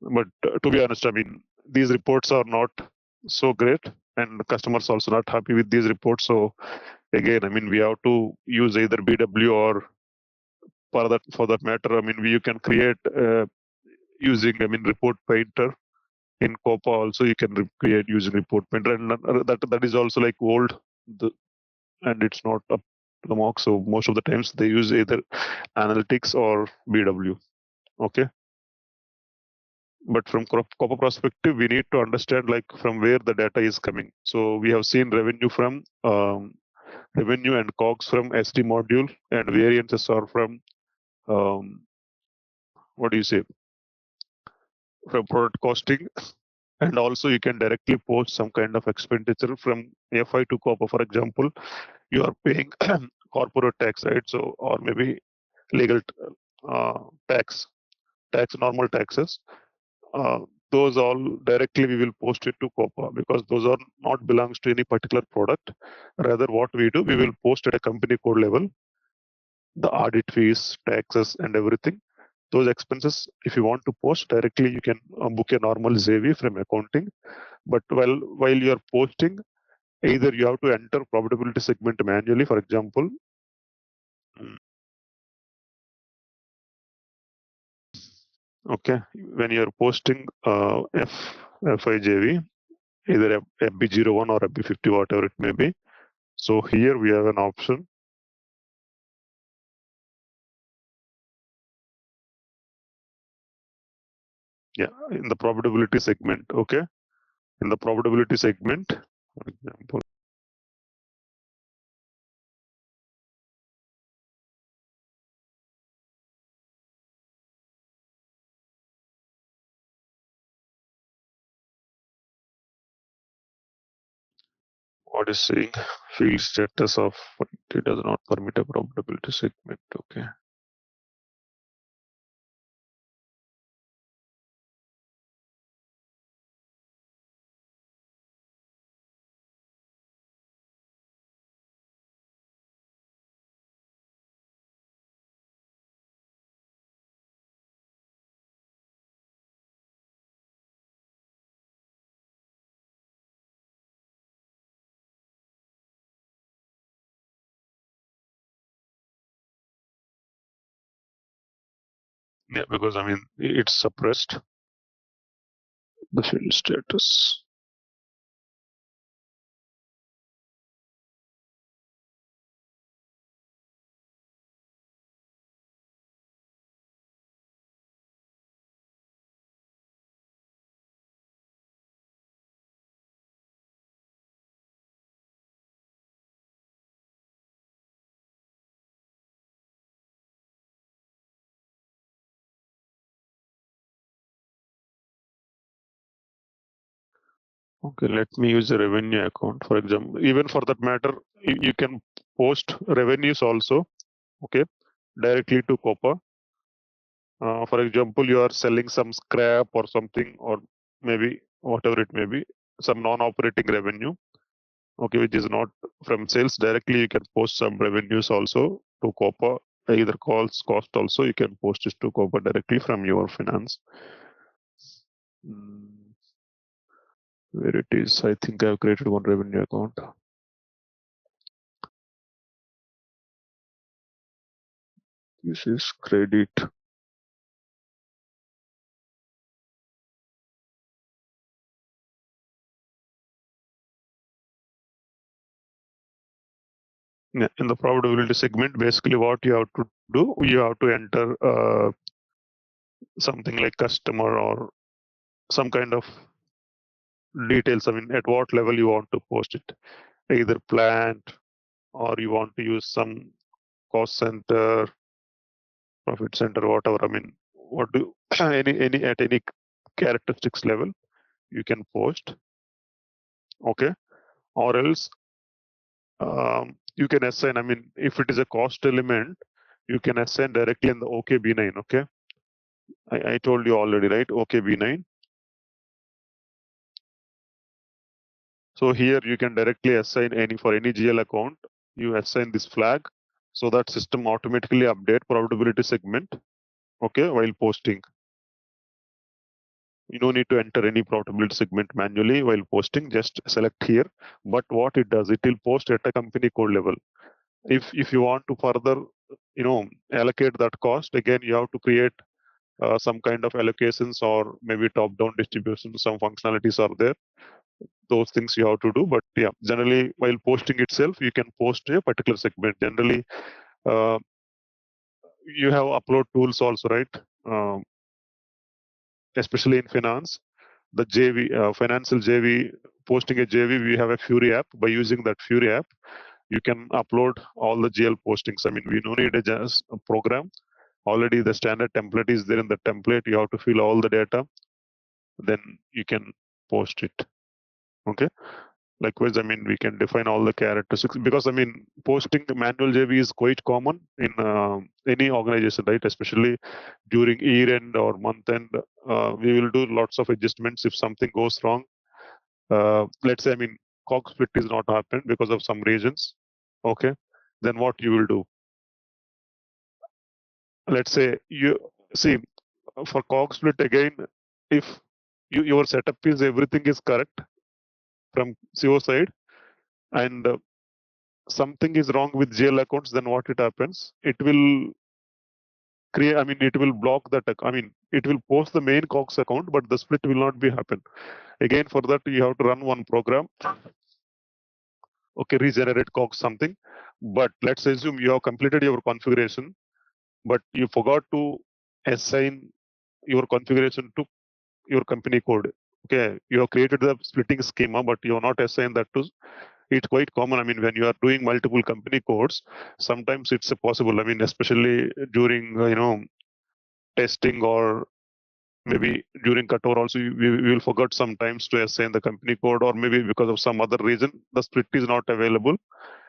But to be honest, I mean, these reports are not so great, and the customers also not happy with these reports. So again, I mean, we have to use either BW or for that matter, I mean, you can create using, I mean, report painter in COPA also. You can create using report painter, and that is also like old, and it's not up to the mark. So most of the times they use either analytics or BW. Okay. But from COPA perspective, we need to understand like from where the data is coming. So we have seen revenue from revenue and COGS from SD module, and variances are from what do you say, from product costing. And also you can directly post some kind of expenditure from FI to COPA. For example, you are paying corporate tax, right? So, or maybe legal tax, normal taxes. Uh, those all directly we will post it to COPA, because those are not belongs to any particular product. Rather, what we do, we will post at a company code level the audit fees, taxes, and everything. Those expenses, if you want to post directly, you can book a normal JV from accounting. But while you are posting, either you have to enter profitability segment manually, for example. Okay, when you are posting FIJV, either FB01 or FB50, whatever it may be. So here we have an option. Yeah, in the profitability segment. Okay, in the profitability segment, for example, what is saying, field status of it does not permit a profitability segment. Okay. Yeah, because I mean it's suppressed. The field status. Okay, let me use a revenue account. For example, even for that matter, you can post revenues also, okay, directly to COPA. For example, you are selling some scrap or something, or maybe whatever it may be, some non-operating revenue, okay, which is not from sales. Directly, you can post some revenues also to COPA, either calls cost also, you can post it to COPA directly from your finance. Where it is, I think I've created one revenue account. This is credit. Yeah, in the profitability segment, basically what you have to do, you have to enter something like customer or some kind of details. I mean, at what level you want to post it, either plant or you want to use some cost center, profit center, whatever. I mean, what do any at any characteristics level you can post, okay, or else you can assign. I mean, if it is a cost element, you can assign directly in the OKB9. Okay, I told you already, right? OKB9. So here you can directly assign any for any GL account. You assign this flag, so that system automatically update profitability segment. Okay, while posting. You don't need to enter any profitability segment manually while posting. Just select here. But what it does, it will post at a company code level. If you want to further, allocate that cost, again you have to create some kind of allocations or maybe top-down distribution. Some functionalities are there. Those things you have to do. But yeah, generally while posting itself, you can post a particular segment. Generally, uh, you have upload tools also, right? Especially in finance, the JV, financial JV, posting a JV, we have a Fury app. By using that Fury app, you can upload all the GL postings. I mean, we don't need a program. Already the standard template is there. In the template, you have to fill all the data. Then you can post it. Okay. Likewise, I mean, we can define all the characteristics because I mean, posting the manual JV is quite common in any organization, right? Especially during year end or month end, we will do lots of adjustments if something goes wrong. Let's say, I mean, COGS split is not happened because of some reasons. Okay, then what you will do? Let's say you see for COGS split again, if your setup is everything is correct from CO side and something is wrong with GL accounts, then what it happens? It will create. I mean, it will block that. I mean, it will post the main COGS account, but the split will not be happen. Again, for that you have to run one program. Okay, regenerate COGS something. But let's assume you have completed your configuration, but you forgot to assign your configuration to your company code. Okay, you have created the splitting schema, but you have not assigned that to. It's quite common. I mean, when you are doing multiple company codes, sometimes it's possible. I mean, especially during testing or maybe during cutover also, we will forget sometimes to assign the company code, or maybe because of some other reason the split is not available.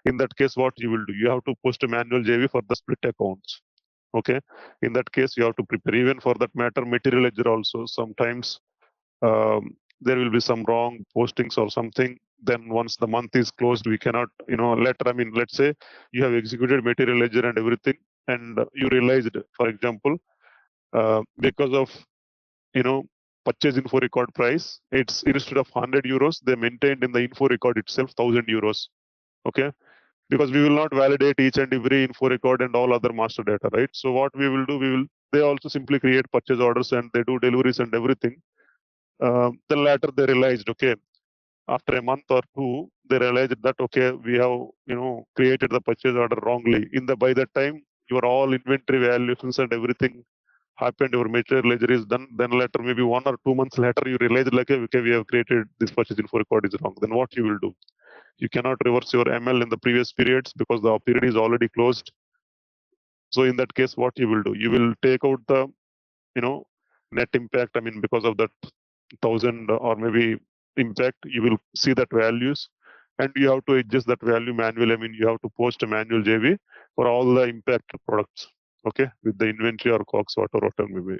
In that case, what you will do? You have to post a manual JV for the split accounts. Okay. In that case, you have to prepare. Even for that matter, material ledger also. Sometimes there will be some wrong postings or something. Then once the month is closed, we cannot, later. I mean, let's say you have executed material ledger and everything, and you realized, for example, because of purchase info record price, it's instead of 100 euros, they maintained in the info record itself 1000 euros. Okay, because we will not validate each and every info record and all other master data, right? So what we will do, we will they also simply create purchase orders and they do deliveries and everything. Then later they realized, okay, after a month or two, they realized that okay, we have created the purchase order wrongly. By that time, your all inventory valuations and everything happened, your material ledger is done. Then later, maybe 1 or 2 months later, you realize like okay, we have created this purchase info record is wrong. Then what you will do? You cannot reverse your ML in the previous periods because the period is already closed. So in that case, what you will do? You will take out the net impact. I mean, because of that 1,000 or maybe impact, you will see that values, and you have to adjust that value manually. I mean, you have to post a manual JV for all the impacted products, okay, with the inventory or COGS, whatever maybe.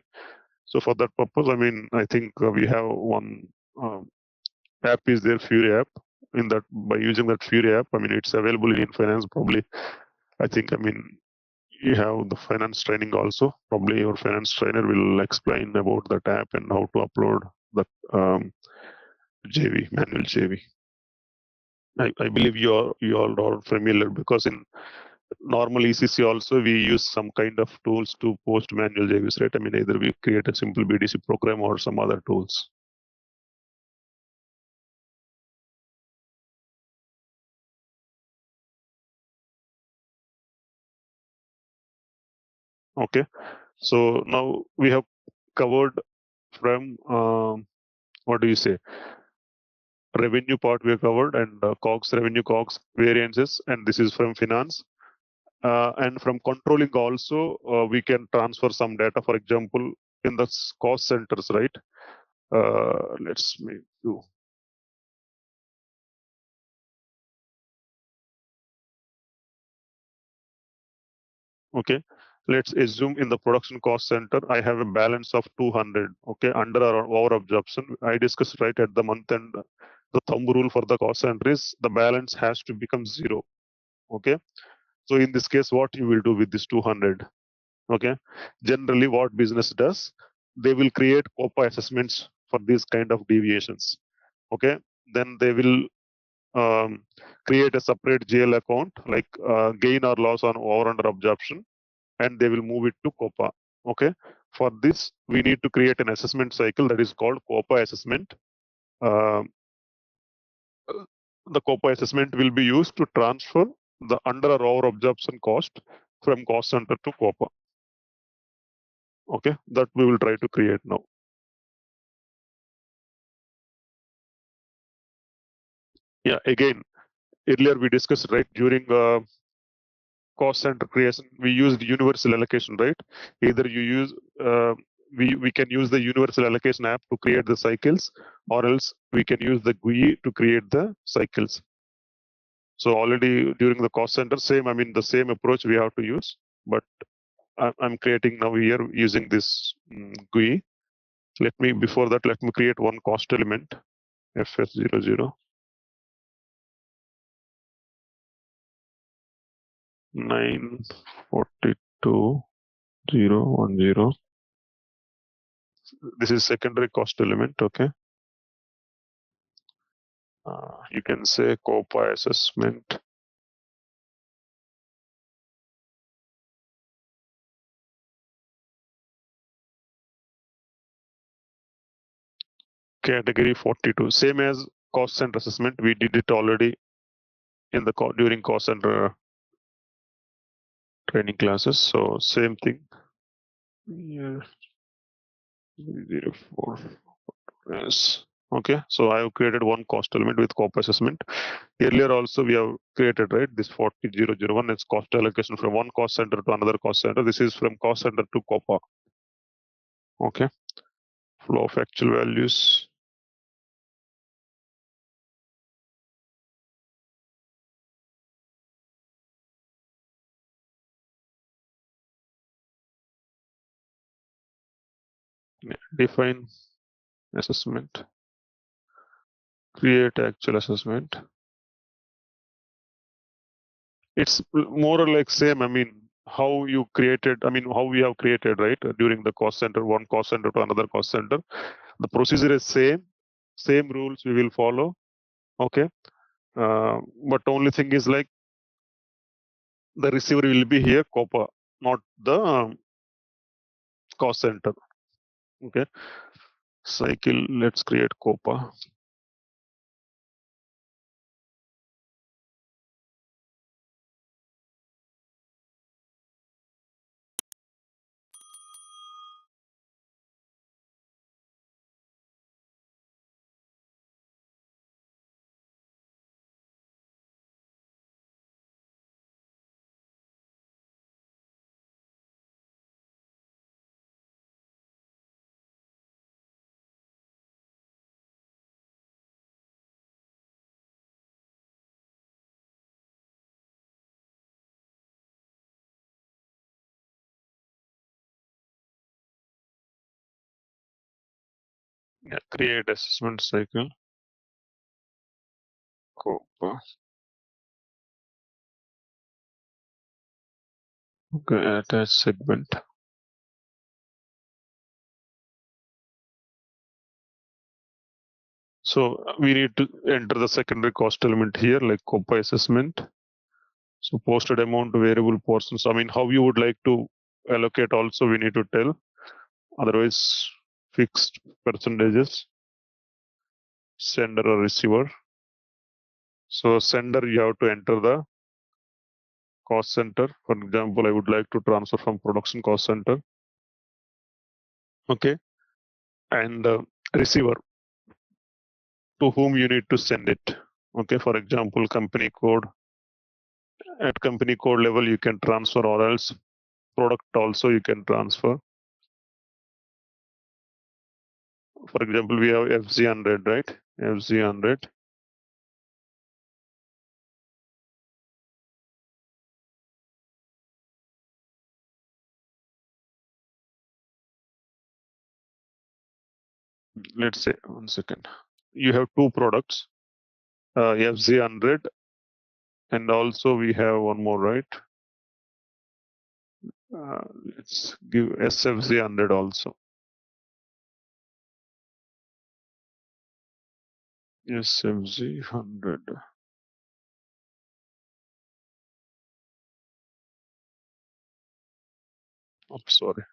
So for that purpose, I mean, I think we have one app is there, Fury app. In that, by using that Fury app, I mean, it's available in finance probably. I think, I mean, you have the finance training also. Probably your finance trainer will explain about that app and how to upload that JV, manual JV. I believe you all are familiar because in normal ECC also we use some kind of tools to post manual JVs, right? I mean, either we create a simple BDC program or some other tools. Okay, so now we have covered from what do you say? Revenue part we have covered, and COGS, revenue COGS variances, and this is from finance. And from controlling also, we can transfer some data, for example, in the cost centers, right? Let's make do. Okay, let's assume in the production cost center, I have a balance of 200, okay, under our absorption. I discussed right at the month end, the thumb rule for the cost center is the balance has to become 0, okay? So in this case, what you will do with this 200? Okay, generally what business does, they will create COPA assessments for these kind of deviations. Okay, then they will create a separate GL account like gain or loss on over under absorption, and they will move it to COPA. Okay, for this we need to create an assessment cycle that is called COPA assessment. Uh, the COPA assessment will be used to transfer the under or over absorption cost from cost center to COPA. Okay, that we will try to create now. Yeah, again, earlier we discussed, right, during cost center creation, we used universal allocation, right? Either you use, we can use the universal allocation app to create the cycles, or else we can use the GUI to create the cycles. So already during the cost center, same, I mean, the same approach we have to use, but I'm creating now here using this GUI. Before that, let me create one cost element, FS00. 942,010. This is secondary cost element. Okay. You can say COPA assessment. Category 42, same as cost center assessment. We did it already in the during cost center training classes. So same thing. Yeah. 04. Yes. Okay, so I have created one cost element with COPA assessment. Earlier also we have created, right, this 40001 is cost allocation from one cost center to another cost center. This is from cost center to COPA. Okay, flow of actual values. Define assessment, create actual assessment. It's more or like same. I mean, how you created, I mean, how we have created, right, during the cost center, one cost center to another cost center. The procedure is same rules we will follow. Okay, but only thing is like the receiver will be here COPA, not the cost center. Okay, cycle. Let's create COPA. Yeah, create assessment cycle. COPA. Okay, attach segment. So we need to enter the secondary cost element here, like COPA assessment. So posted amount variable portions. I mean, how you would like to allocate also we need to tell. Otherwise, fixed percentages, sender or receiver. So sender, you have to enter the cost center. For example, I would like to transfer from production cost center. Okay. And receiver, to whom you need to send it. Okay. For example, company code. At company code level, you can transfer, or else product also you can transfer. For example, we have FZ100, right? FZ100. Let's say, 1 second. You have two products, FZ100, and also we have one more, right? Let's give SFZ100 also. SFZ100. I'm sorry.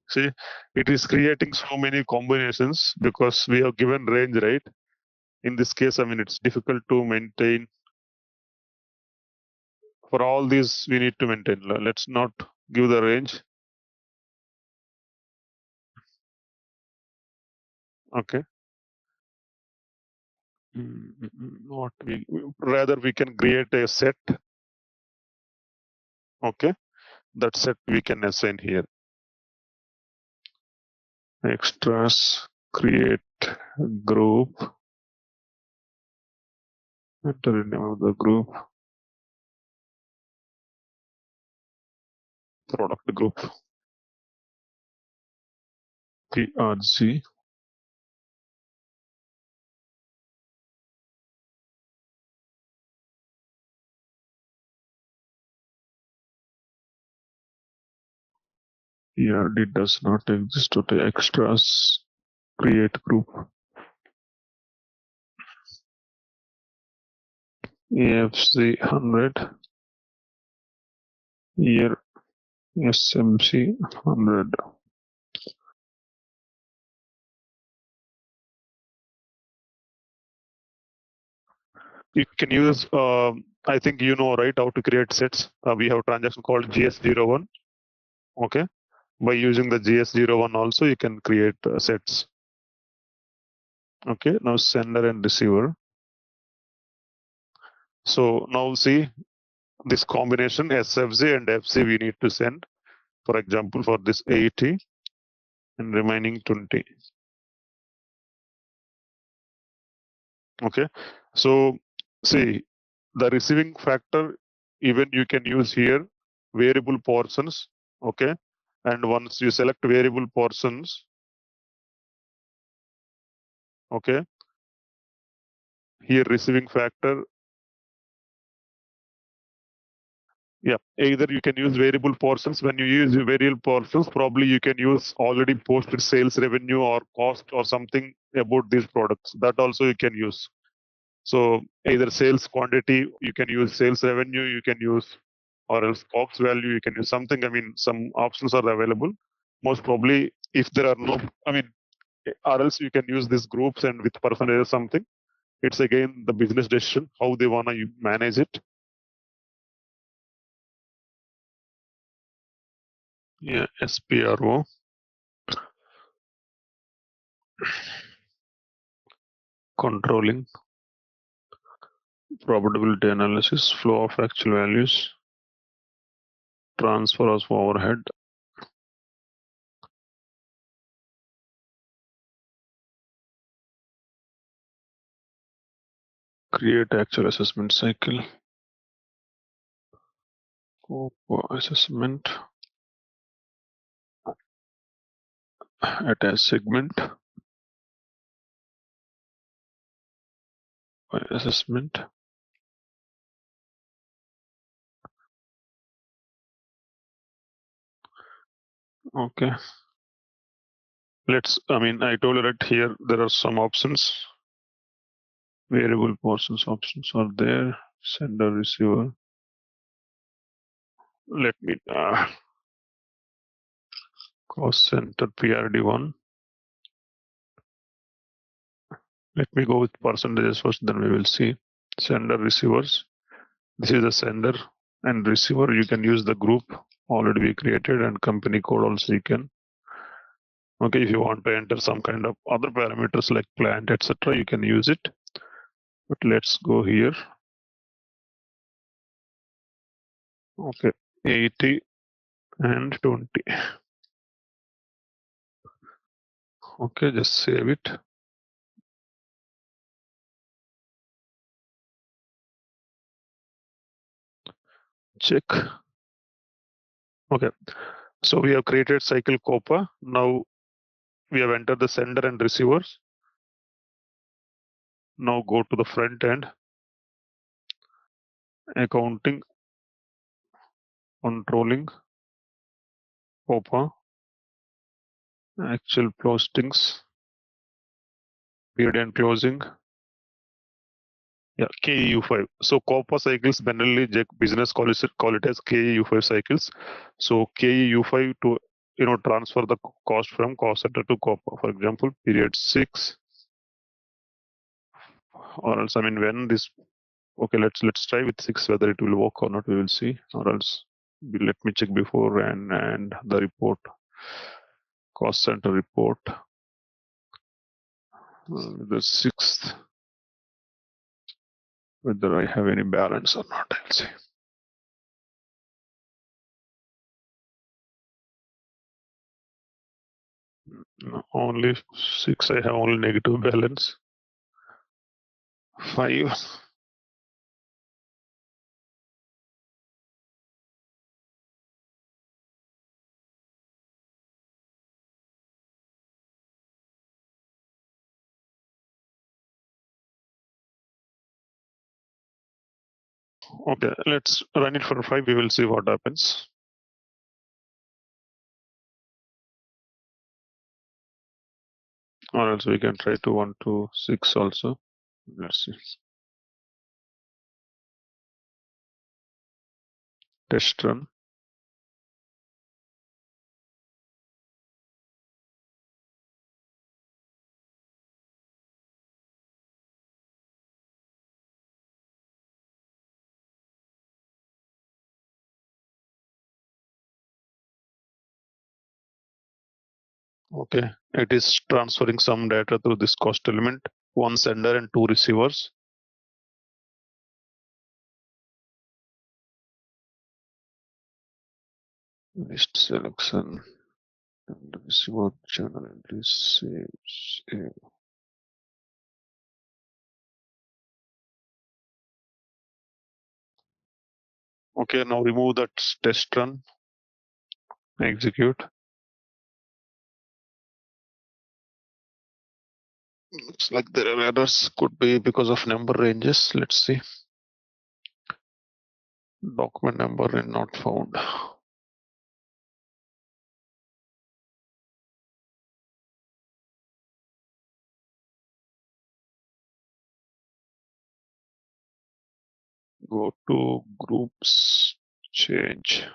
See, it is creating so many combinations because we have given range, right? In this case, I mean, it's difficult to maintain. For all these, we need to maintain. Let's not give the range. Okay. What we rather we can create a set. Okay, that set we can assign here. Extras, create group, enter the name of the group, product group, PRG. PRD does not exist. Okay, extras, create group. AFC 100, here SMC 100. You can use, I think you know, right, how to create sets. We have a transaction called GS01. Okay, by using the GS01 also, you can create sets. Okay, now sender and receiver. So now see this combination SFZ and FC we need to send. For example, for this 80 and remaining 20. Okay, so see the receiving factor, even you can use here variable portions. Okay, and once you select variable portions, okay, here receiving factor, Yeah, either you can use variable portions. When you use variable portions, probably you can use already posted sales revenue or cost or something about these products. That also you can use. So either sales quantity, you can use sales revenue, you can use, or else COGS value, you can use something. I mean, some options are available. Most probably, if there are no, I mean, or else you can use these groups and with percentage or something. It's again the business decision, how they want to manage it. Yeah, SPRO. Controlling probability analysis, flow of actual values, transfer of overhead, create actual assessment cycle, COPA assessment, attach segment, assessment. Okay. I mean, I told you that here there are some options. Variable portions options are there. Sender, receiver. Let me cost center PRD1. Let me go with percentages first, then we will see. Sender, receivers. This is the sender and receiver. You can use the group already we created, and company code also you can. Okay, if you want to enter some kind of other parameters like plant, etc., you can use it. But let's go here. Okay, 80 and 20. Okay, just save it. Check. Okay, so we have created cycle COPA. Now we have entered the sender and receivers. Now go to the front end. Accounting, controlling, COPA, actual postings, period and closing. Yeah, KEU5. So COPA cycles generally business call it as KEU5 cycles. So KEU5 to transfer the cost from cost center to COPA. For example, period 6, or else I mean when this. Okay, let's try with 6 whether it will work or not. We will see. Or else let me check before and the report, cost center report. The 6th, whether I have any balance or not. I'll see. No, only 6. I have only negative balance. 5. Okay, let's run it for 5. We will see what happens. Or else we can try to 1 to 6 also. Let's see. Test run. Okay, it is transferring some data through this cost element. 1 sender and 2 receivers. List selection and receiver channel entries. Save. Okay, now remove that test run. Execute. Looks like there are errors. Could be because of number ranges. Let's see. Document number is not found. Go to groups, change.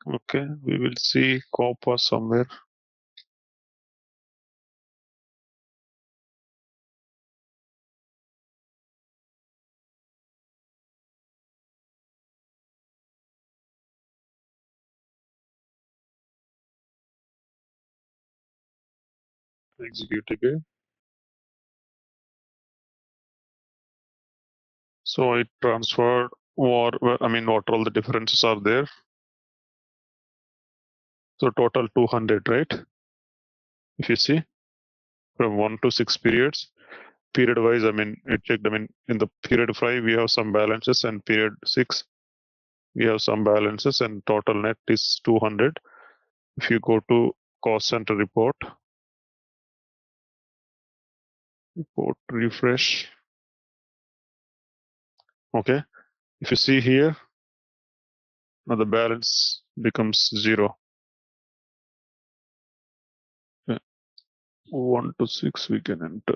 Okay, we will see COPA somewhere. Execute again. So it transferred, or I mean, what all the differences are there? So total 200, right? If you see from 1 to 6 periods, period wise, I mean, it checked. I mean, in the period 5, we have some balances, and period 6, we have some balances, and total net is 200. If you go to cost center report refresh. Okay, if you see here, now the balance becomes 0. Okay. 1 to 6 we can enter.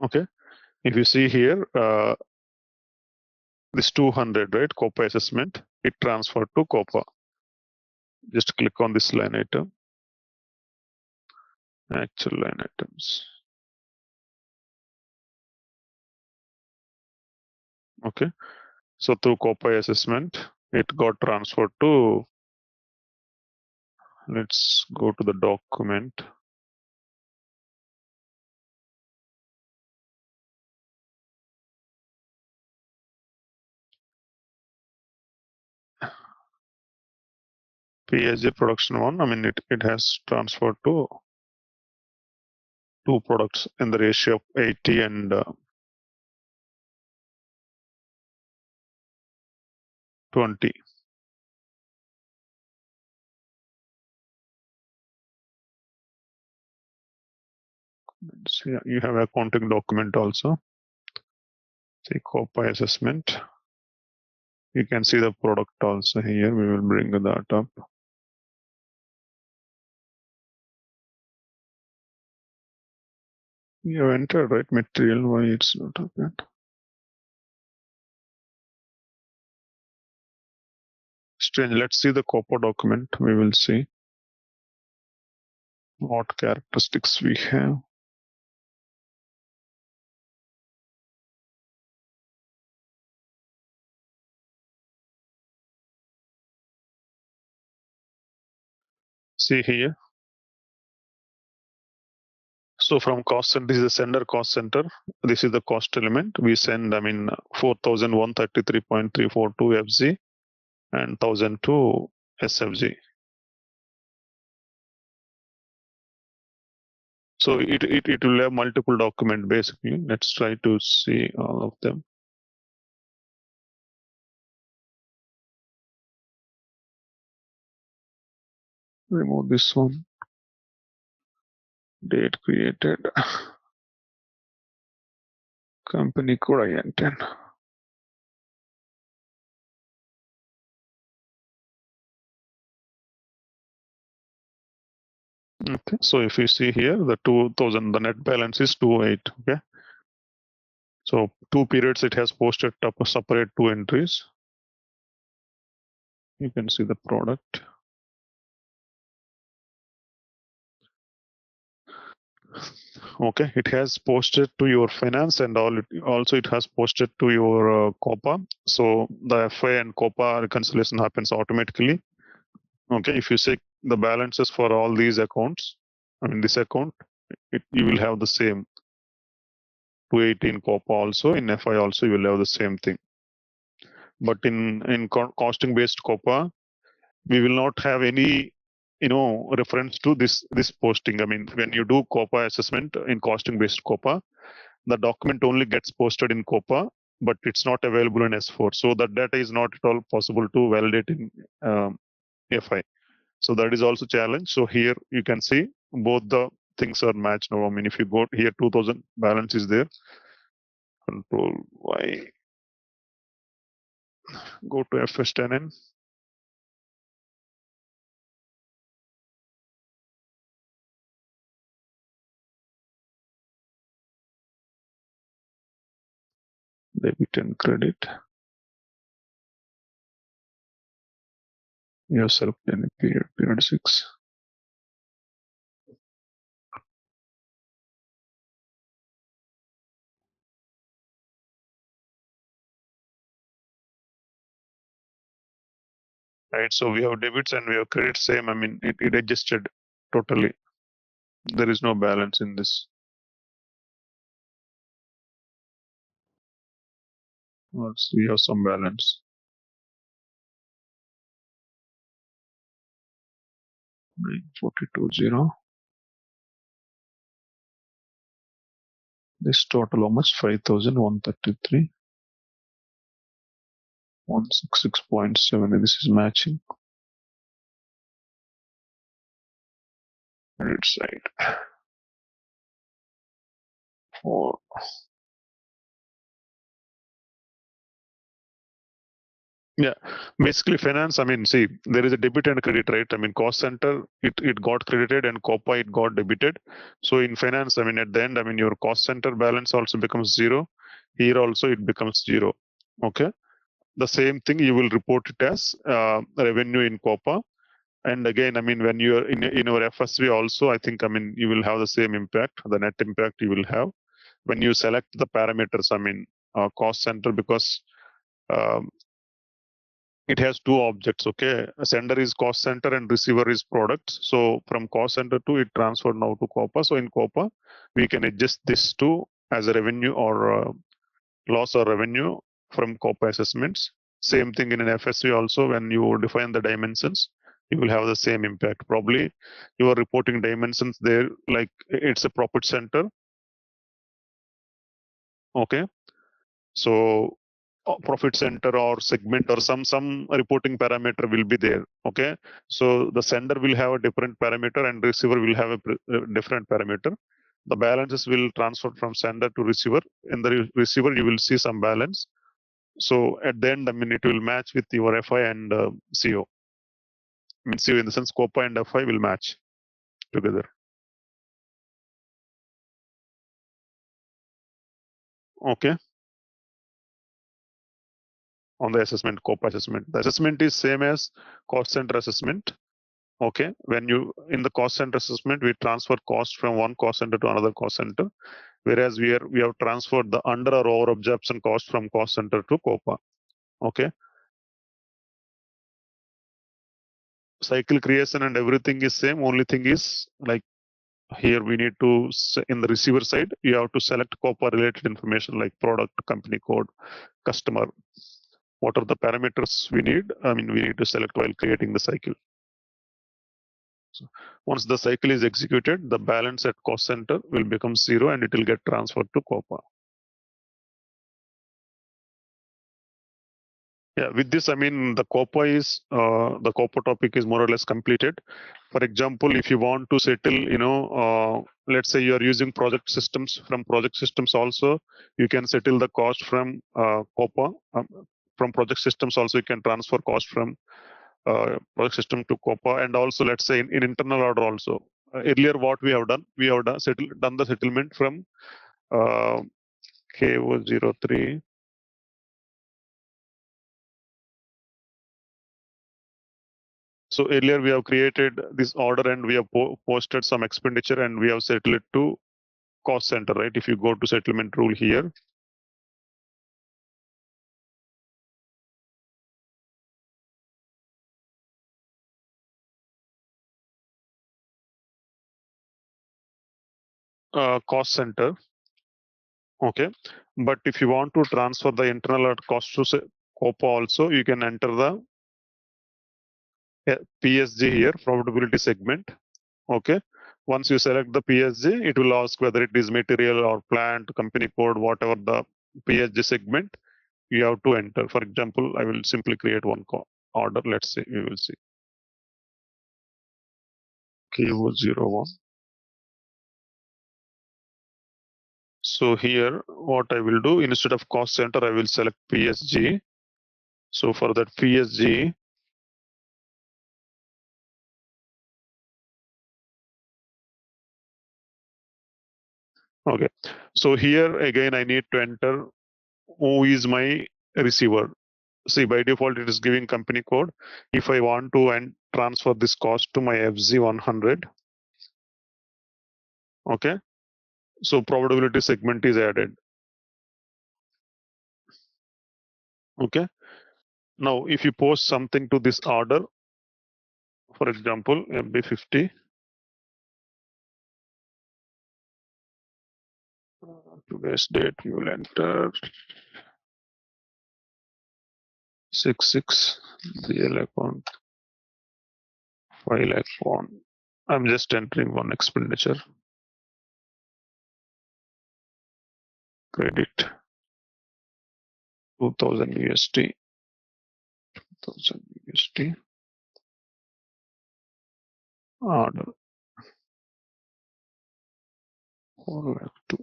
Okay, if you see here, this 200, right, COPA assessment, it transferred to COPA. Just click on this line item, actual line items. Okay, so through COPA assessment, it got transferred to, let's go to the document. PSJ production 1, I mean, it has transferred to 2 products in the ratio of 80 and 20. So yeah, you have accounting document also. Say COPA assessment. You can see the product also here. We will bring that up. You have entered, right? Material, why it's not open? Strange. Let's see the COPA document. We will see what characteristics we have. See here. So from cost center, this is the sender cost center. This is the cost element. We send, I mean, 4,133.342 FZ and 1,002 SFG. So it will have multiple document basically. Let's try to see all of them. Remove this one. Date created. Company code I enter. Okay, so if you see here, the 2000, the net balance is 28. Okay, so 2 periods it has posted up separate 2 entries. You can see the product. Okay, it has posted to your finance and also it has posted to your COPA. So the FI and COPA reconciliation happens automatically. Okay, if you see the balances for all these accounts, I mean this account, you will have the same. 218 COPA also, in FI also you will have the same thing. But in costing based COPA, we will not have any reference to this posting. I mean, when you do COPA assessment in costing based COPA, the document only gets posted in COPA, but it's not available in S4. So that data is not at all possible to validate in FI. So that is also challenge. So here you can see both the things are matched now. I mean, if you go here, 2000 balance is there. Control Y. Go to FS10N. Debit and credit. Yourself in period 6. Right, so we have debits and we have credits same. I mean, it adjusted totally. There is no balance in this. Also, we have some balance. 9420. This total how much? 5,133. 166.7. This is matching. Credit side. 4. Yeah, basically finance. I mean, see, there is a debit and credit, right? I mean, cost center, it got credited and COPA, it got debited. So in finance, I mean, at the end, I mean, your cost center balance also becomes 0. Here also it becomes 0. Okay. The same thing you will report it as revenue in COPA. And again, I mean, when you're in your FSV also, I think, I mean, you will have the same impact, the net impact you will have when you select the parameters. I mean, cost center, because it has two objects. Okay, a sender is cost center and receiver is products. So from cost center to it transferred now to COPA. So in COPA, we can adjust this to as a revenue or loss or revenue from COPA assessments. Same thing in an FSV also. When you define the dimensions, you will have the same impact. Probably you are reporting dimensions there, like it's a profit center. Okay, so profit center or segment or some reporting parameter will be there. Okay, so the sender will have a different parameter and receiver will have a different parameter. The balances will transfer from sender to receiver. In the receiver, you will see some balance. So at the end, I mean, it will match with your FI and CO. I mean, CO in the sense COPA and FI will match together. Okay. On the assessment, COPA assessment. The assessment is same as cost center assessment. Okay. When you in the cost center assessment, we transfer cost from one cost center to another cost center, whereas we have transferred the under or over absorption cost from cost center to COPA. Okay. Cycle creation and everything is same. Only thing is like here we need to, in the receiver side, you have to select COPA related information like product, company code, customer. What are the parameters we need? I mean, we need to select while creating the cycle. So once the cycle is executed, the balance at cost center will become 0 and it will get transferred to COPA. Yeah, with this, I mean, the COPA topic is more or less completed. For example, if you want to settle, let's say you are using project systems. From project systems also, you can settle the cost from COPA. From project systems also, you can transfer cost from project system to COPA. And also, let's say in internal order also. Earlier, what we have done the settlement from KO03. So earlier we have created this order and we have posted some expenditure and we have settled it to cost center, right? If you go to settlement rule here, cost center. Okay, but if you want to transfer the internal cost to COPA also, you can enter the PSG here, profitability segment. Okay. Once you select the PSG, it will ask whether it is material or plant, company code, whatever the PSG segment you have to enter. For example, I will simply create one order. Let's see, we will see. KO01. So here, what I will do, instead of cost center, I will select PSG. So for that PSG, okay. So here again, I need to enter who is my receiver. See, by default, it is giving company code. If I want to transfer this cost to my FZ100, okay. So profitability segment is added. Okay. Now, if you post something to this order, for example, MB50, today's date, you will enter 66, DL account, 5 lakh one. I'm just entering one expenditure. Credit 2000 USD, 2000 USD, order 4 lakh 2.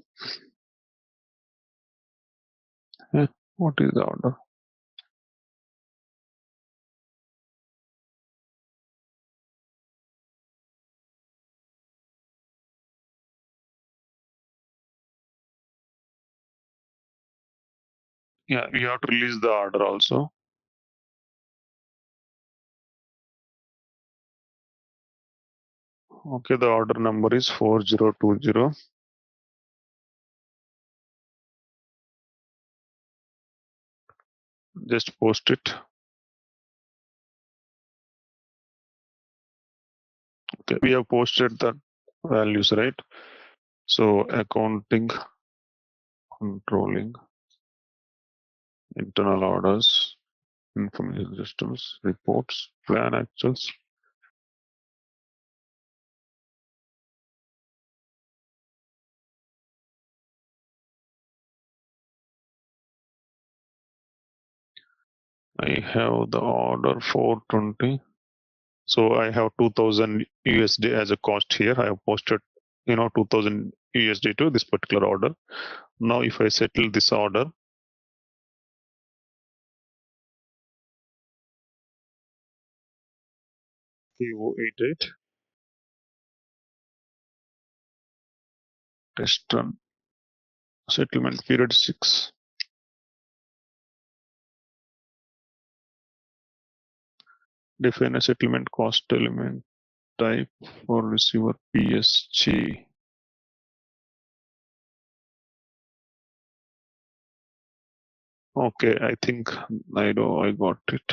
What is the order? Yeah, we have to release the order also. Okay, the order number is 4020. Just post it. Okay, we have posted the values, right? So accounting, controlling, internal orders, information systems, reports, plan actuals. I have the order 420. So I have 2000 USD as a cost here. I have posted, 2000 USD to this particular order. Now, if I settle this order, KO88, test run, settlement period 6. Define a settlement cost element type for receiver PSG. Okay, I think I know I got it.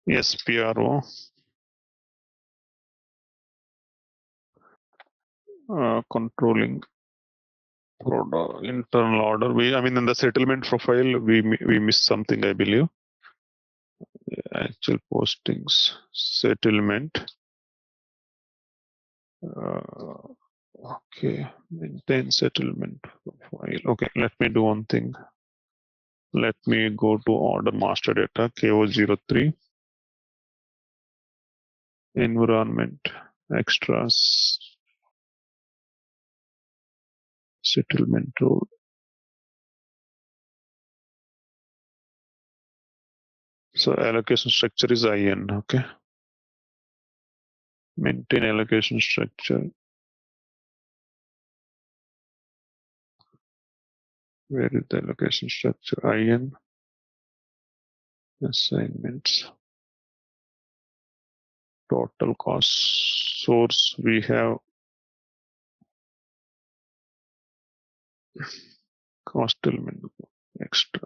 Yes, PRO. Controlling internal order. I mean, in the settlement profile, we missed something, I believe. Actual postings, settlement. Okay, maintain settlement profile. Okay, let me do one thing. Let me go to order master data, KO03, environment, extras, settlement rule. So allocation structure is IN, okay. Maintain allocation structure. Where is the allocation structure? IN, assignments, total cost, source, we have cost element, extra.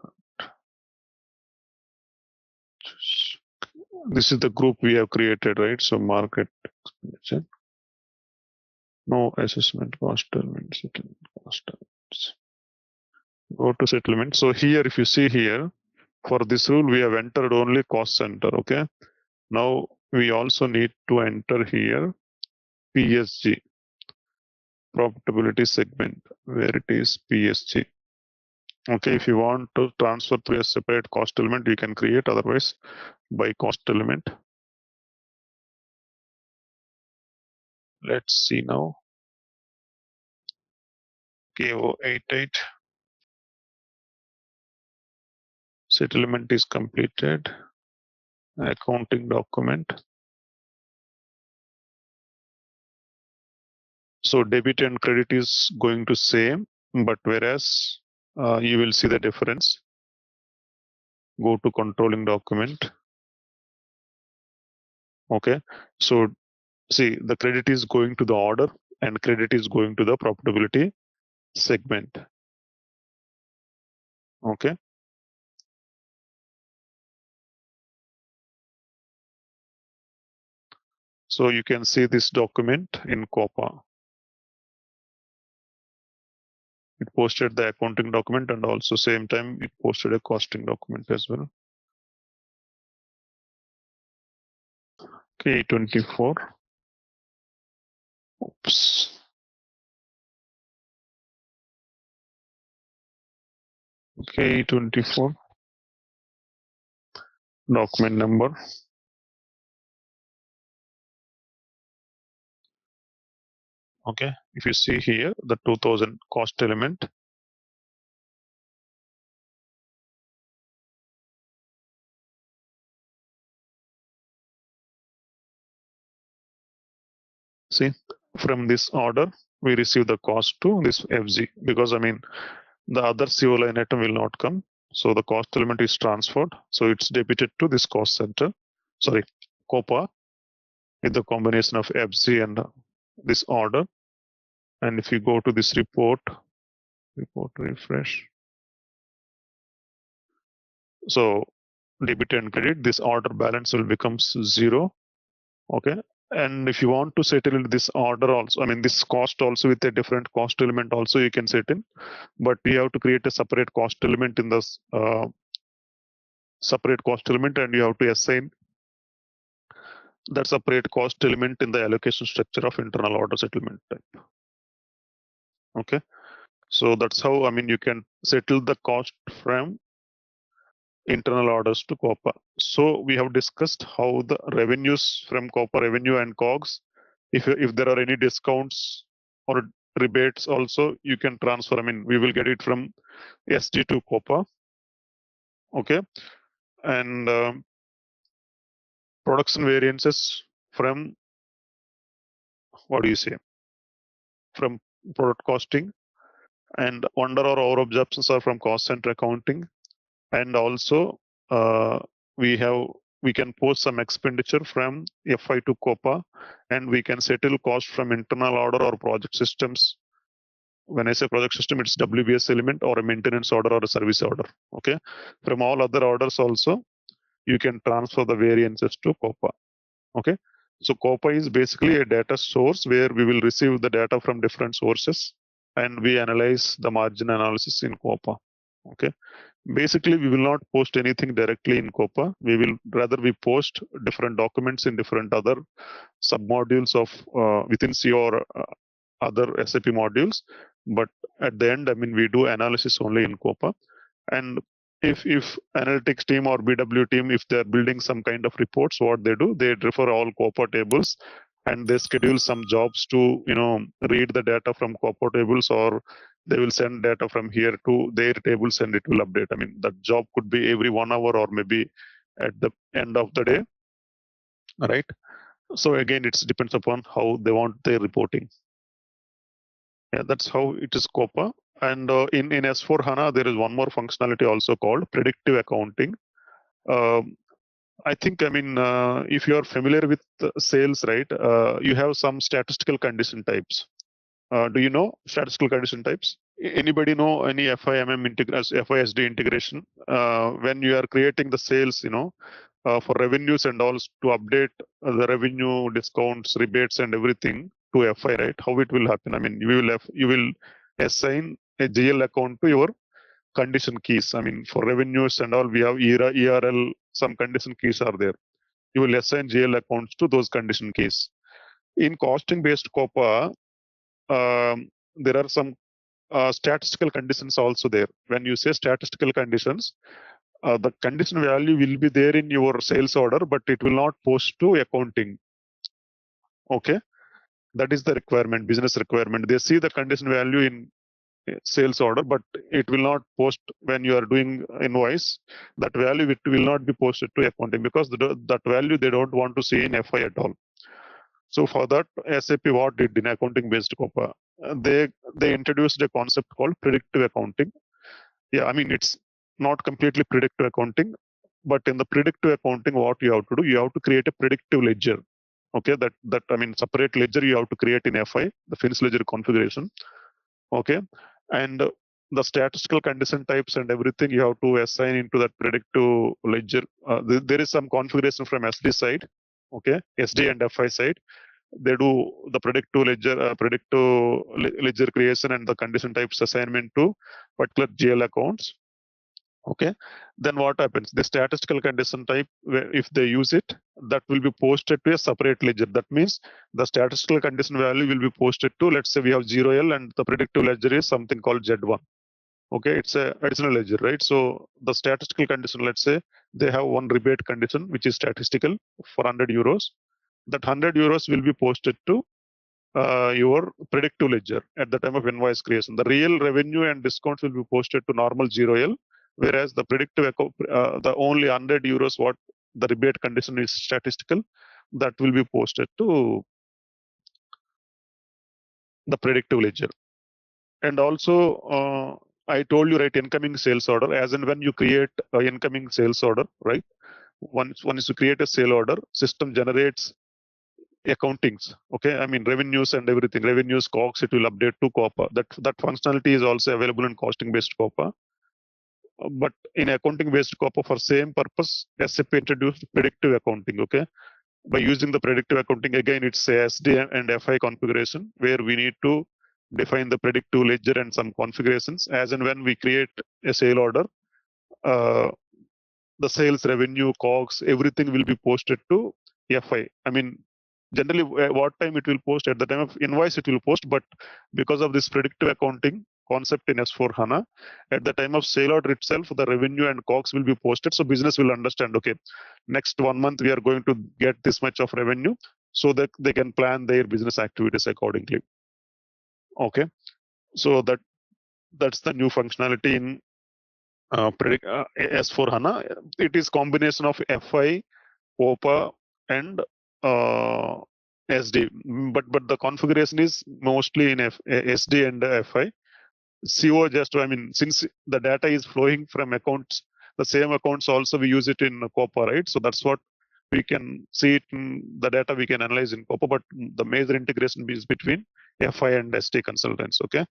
This is the group we have created, right? So market expenditure. No assessment cost element, settlement cost elements. Go to settlement. So here, if you see here, for this rule, we have entered only cost center. Okay. Now we also need to enter here PSG, profitability segment, where it is PSG. Okay. If you want to transfer to a separate cost element, you can create, otherwise by cost element. Let's see now. KO88. Settlement is completed. Accounting document. So debit and credit is going to same, but whereas you will see the difference. Go to controlling document. Okay. So see, the credit is going to the order and credit is going to the profitability segment. Okay. So you can see this document in COPA. It posted the accounting document and also same time it posted a costing document as well. K24. Oops. K24. Document number. Okay. If you see here, the 2000 cost element. See, from this order, we receive the cost to this FG because I mean, the other CO line item will not come. So the cost element is transferred. So it's debited to this cost center. Sorry, COPA with the combination of FG and this order. And if you go to this report refresh. So debit and credit, this order balance will become 0. Okay. And if you want to settle this order also, I mean, this cost also with a different cost element also you can settle, but we have to create a separate cost element in this separate cost element, and you have to assign that separate cost element in the allocation structure of internal order settlement type. Okay. So that's how, I mean, you can settle the cost from internal orders to COPA. So we have discussed how the revenues from COPA revenue and COGS, if there are any discounts or rebates also, you can transfer. I mean, we will get it from SD to COPA. Okay. And production variances from, what do you say, from product costing, and under or over absorptions are from cost center accounting. And also we can post some expenditure from FI to COPA, and we can settle cost from internal order or project systems. When I say project system, it's WBS element or a maintenance order or a service order. Okay. From all other orders also, you can transfer the variances to COPA. Okay. So COPA is basically a data source where we will receive the data from different sources and we analyze the margin analysis in COPA. Okay. Basically, we will not post anything directly in COPA. We will rather we post different documents in different other submodules of within CO or other SAP modules. But at the end, I mean, we do analysis only in COPA. And if analytics team or BW team, if they're building some kind of reports, what they do, they refer all COPA tables and they schedule some jobs to, read the data from COPA tables, or they will send data from here to their tables and it will update. I mean, that job could be every 1 hour or maybe at the end of the day, right? So again, it depends upon how they want their reporting. Yeah, that's how it is COPA. And in S4 HANA, there is one more functionality also called predictive accounting. I think, I mean, if you are familiar with sales, right, you have some statistical condition types. Do you know statistical condition types? Anybody know any FIMM integration, FISD integration? When you are creating the sales, for revenues and also to update the revenue discounts, rebates, and everything to FI, right? How it will happen? I mean, you will assign a GL account to your condition keys. I mean, for revenues and all, we have ERL, some condition keys are there. You will assign GL accounts to those condition keys. In costing-based COPA, there are some statistical conditions also there. When you say statistical conditions, the condition value will be there in your sales order, but it will not post to accounting. Okay, that is the requirement, business requirement. They see the condition value in sales order, but it will not post when you are doing invoice. That value, it will not be posted to accounting because that value they don't want to see in FI at all. So for that, SAP what did in accounting-based COPA? They introduced a concept called predictive accounting. Yeah, I mean, it's not completely predictive accounting, but in the predictive accounting, what you have to do, you have to create a predictive ledger. Okay, that I mean, separate ledger you have to create in FI, the finished ledger configuration. Okay, and the statistical condition types and everything you have to assign into that predictive ledger. There is some configuration from SD side. Okay, SD and FI side. They do the predictive ledger creation and the condition types assignment to particular GL accounts. Okay, then what happens? The statistical condition type, if they use it, that will be posted to a separate ledger. That means the statistical condition value will be posted to, let's say we have 0L and the predictive ledger is something called Z1. Okay, it's a additional ledger, right? So the statistical condition, let's say they have one rebate condition, which is statistical for 100 euros. That 100 euros will be posted to your predictive ledger at the time of invoice creation. The real revenue and discounts will be posted to normal 0L, whereas the predictive, the only 100 euros what the rebate condition is statistical, that will be posted to the predictive ledger. And also, I told you, right, incoming sales order, as and when you create an incoming sales order, right? Once you create a sale order, system generates accountings. Okay, I mean revenues and everything, revenues, COGS, it will update to COPA. That functionality is also available in costing-based COPA. But in accounting-based COPA, for same purpose, SAP introduced predictive accounting. Okay, by using the predictive accounting, again, it's SD and FI configuration where we need to define the predictive ledger and some configurations. As and when we create a sale order, the sales revenue, COGS, everything will be posted to FI. I mean, generally, what time it will post? At the time of invoice, it will post, but because of this predictive accounting concept in S4 HANA, at the time of sale order itself, the revenue and COGS will be posted. So business will understand, okay, next 1 month, we are going to get this much of revenue so that they can plan their business activities accordingly. Okay, so that's the new functionality in S4 HANA. It is combination of FI, COPA, and SD, but the configuration is mostly in SD and FI. CO just, I mean, since the data is flowing from accounts, the same accounts also we use it in COPA, right? So that's what we can see it in the data we can analyze in COPA, but the major integration is between FI and SD consultants. Okay,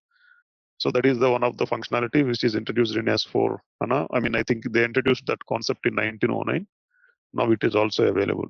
so that is the one of the functionality which is introduced in S4 HANA. I mean, I think they introduced that concept in 1909. Now it is also available.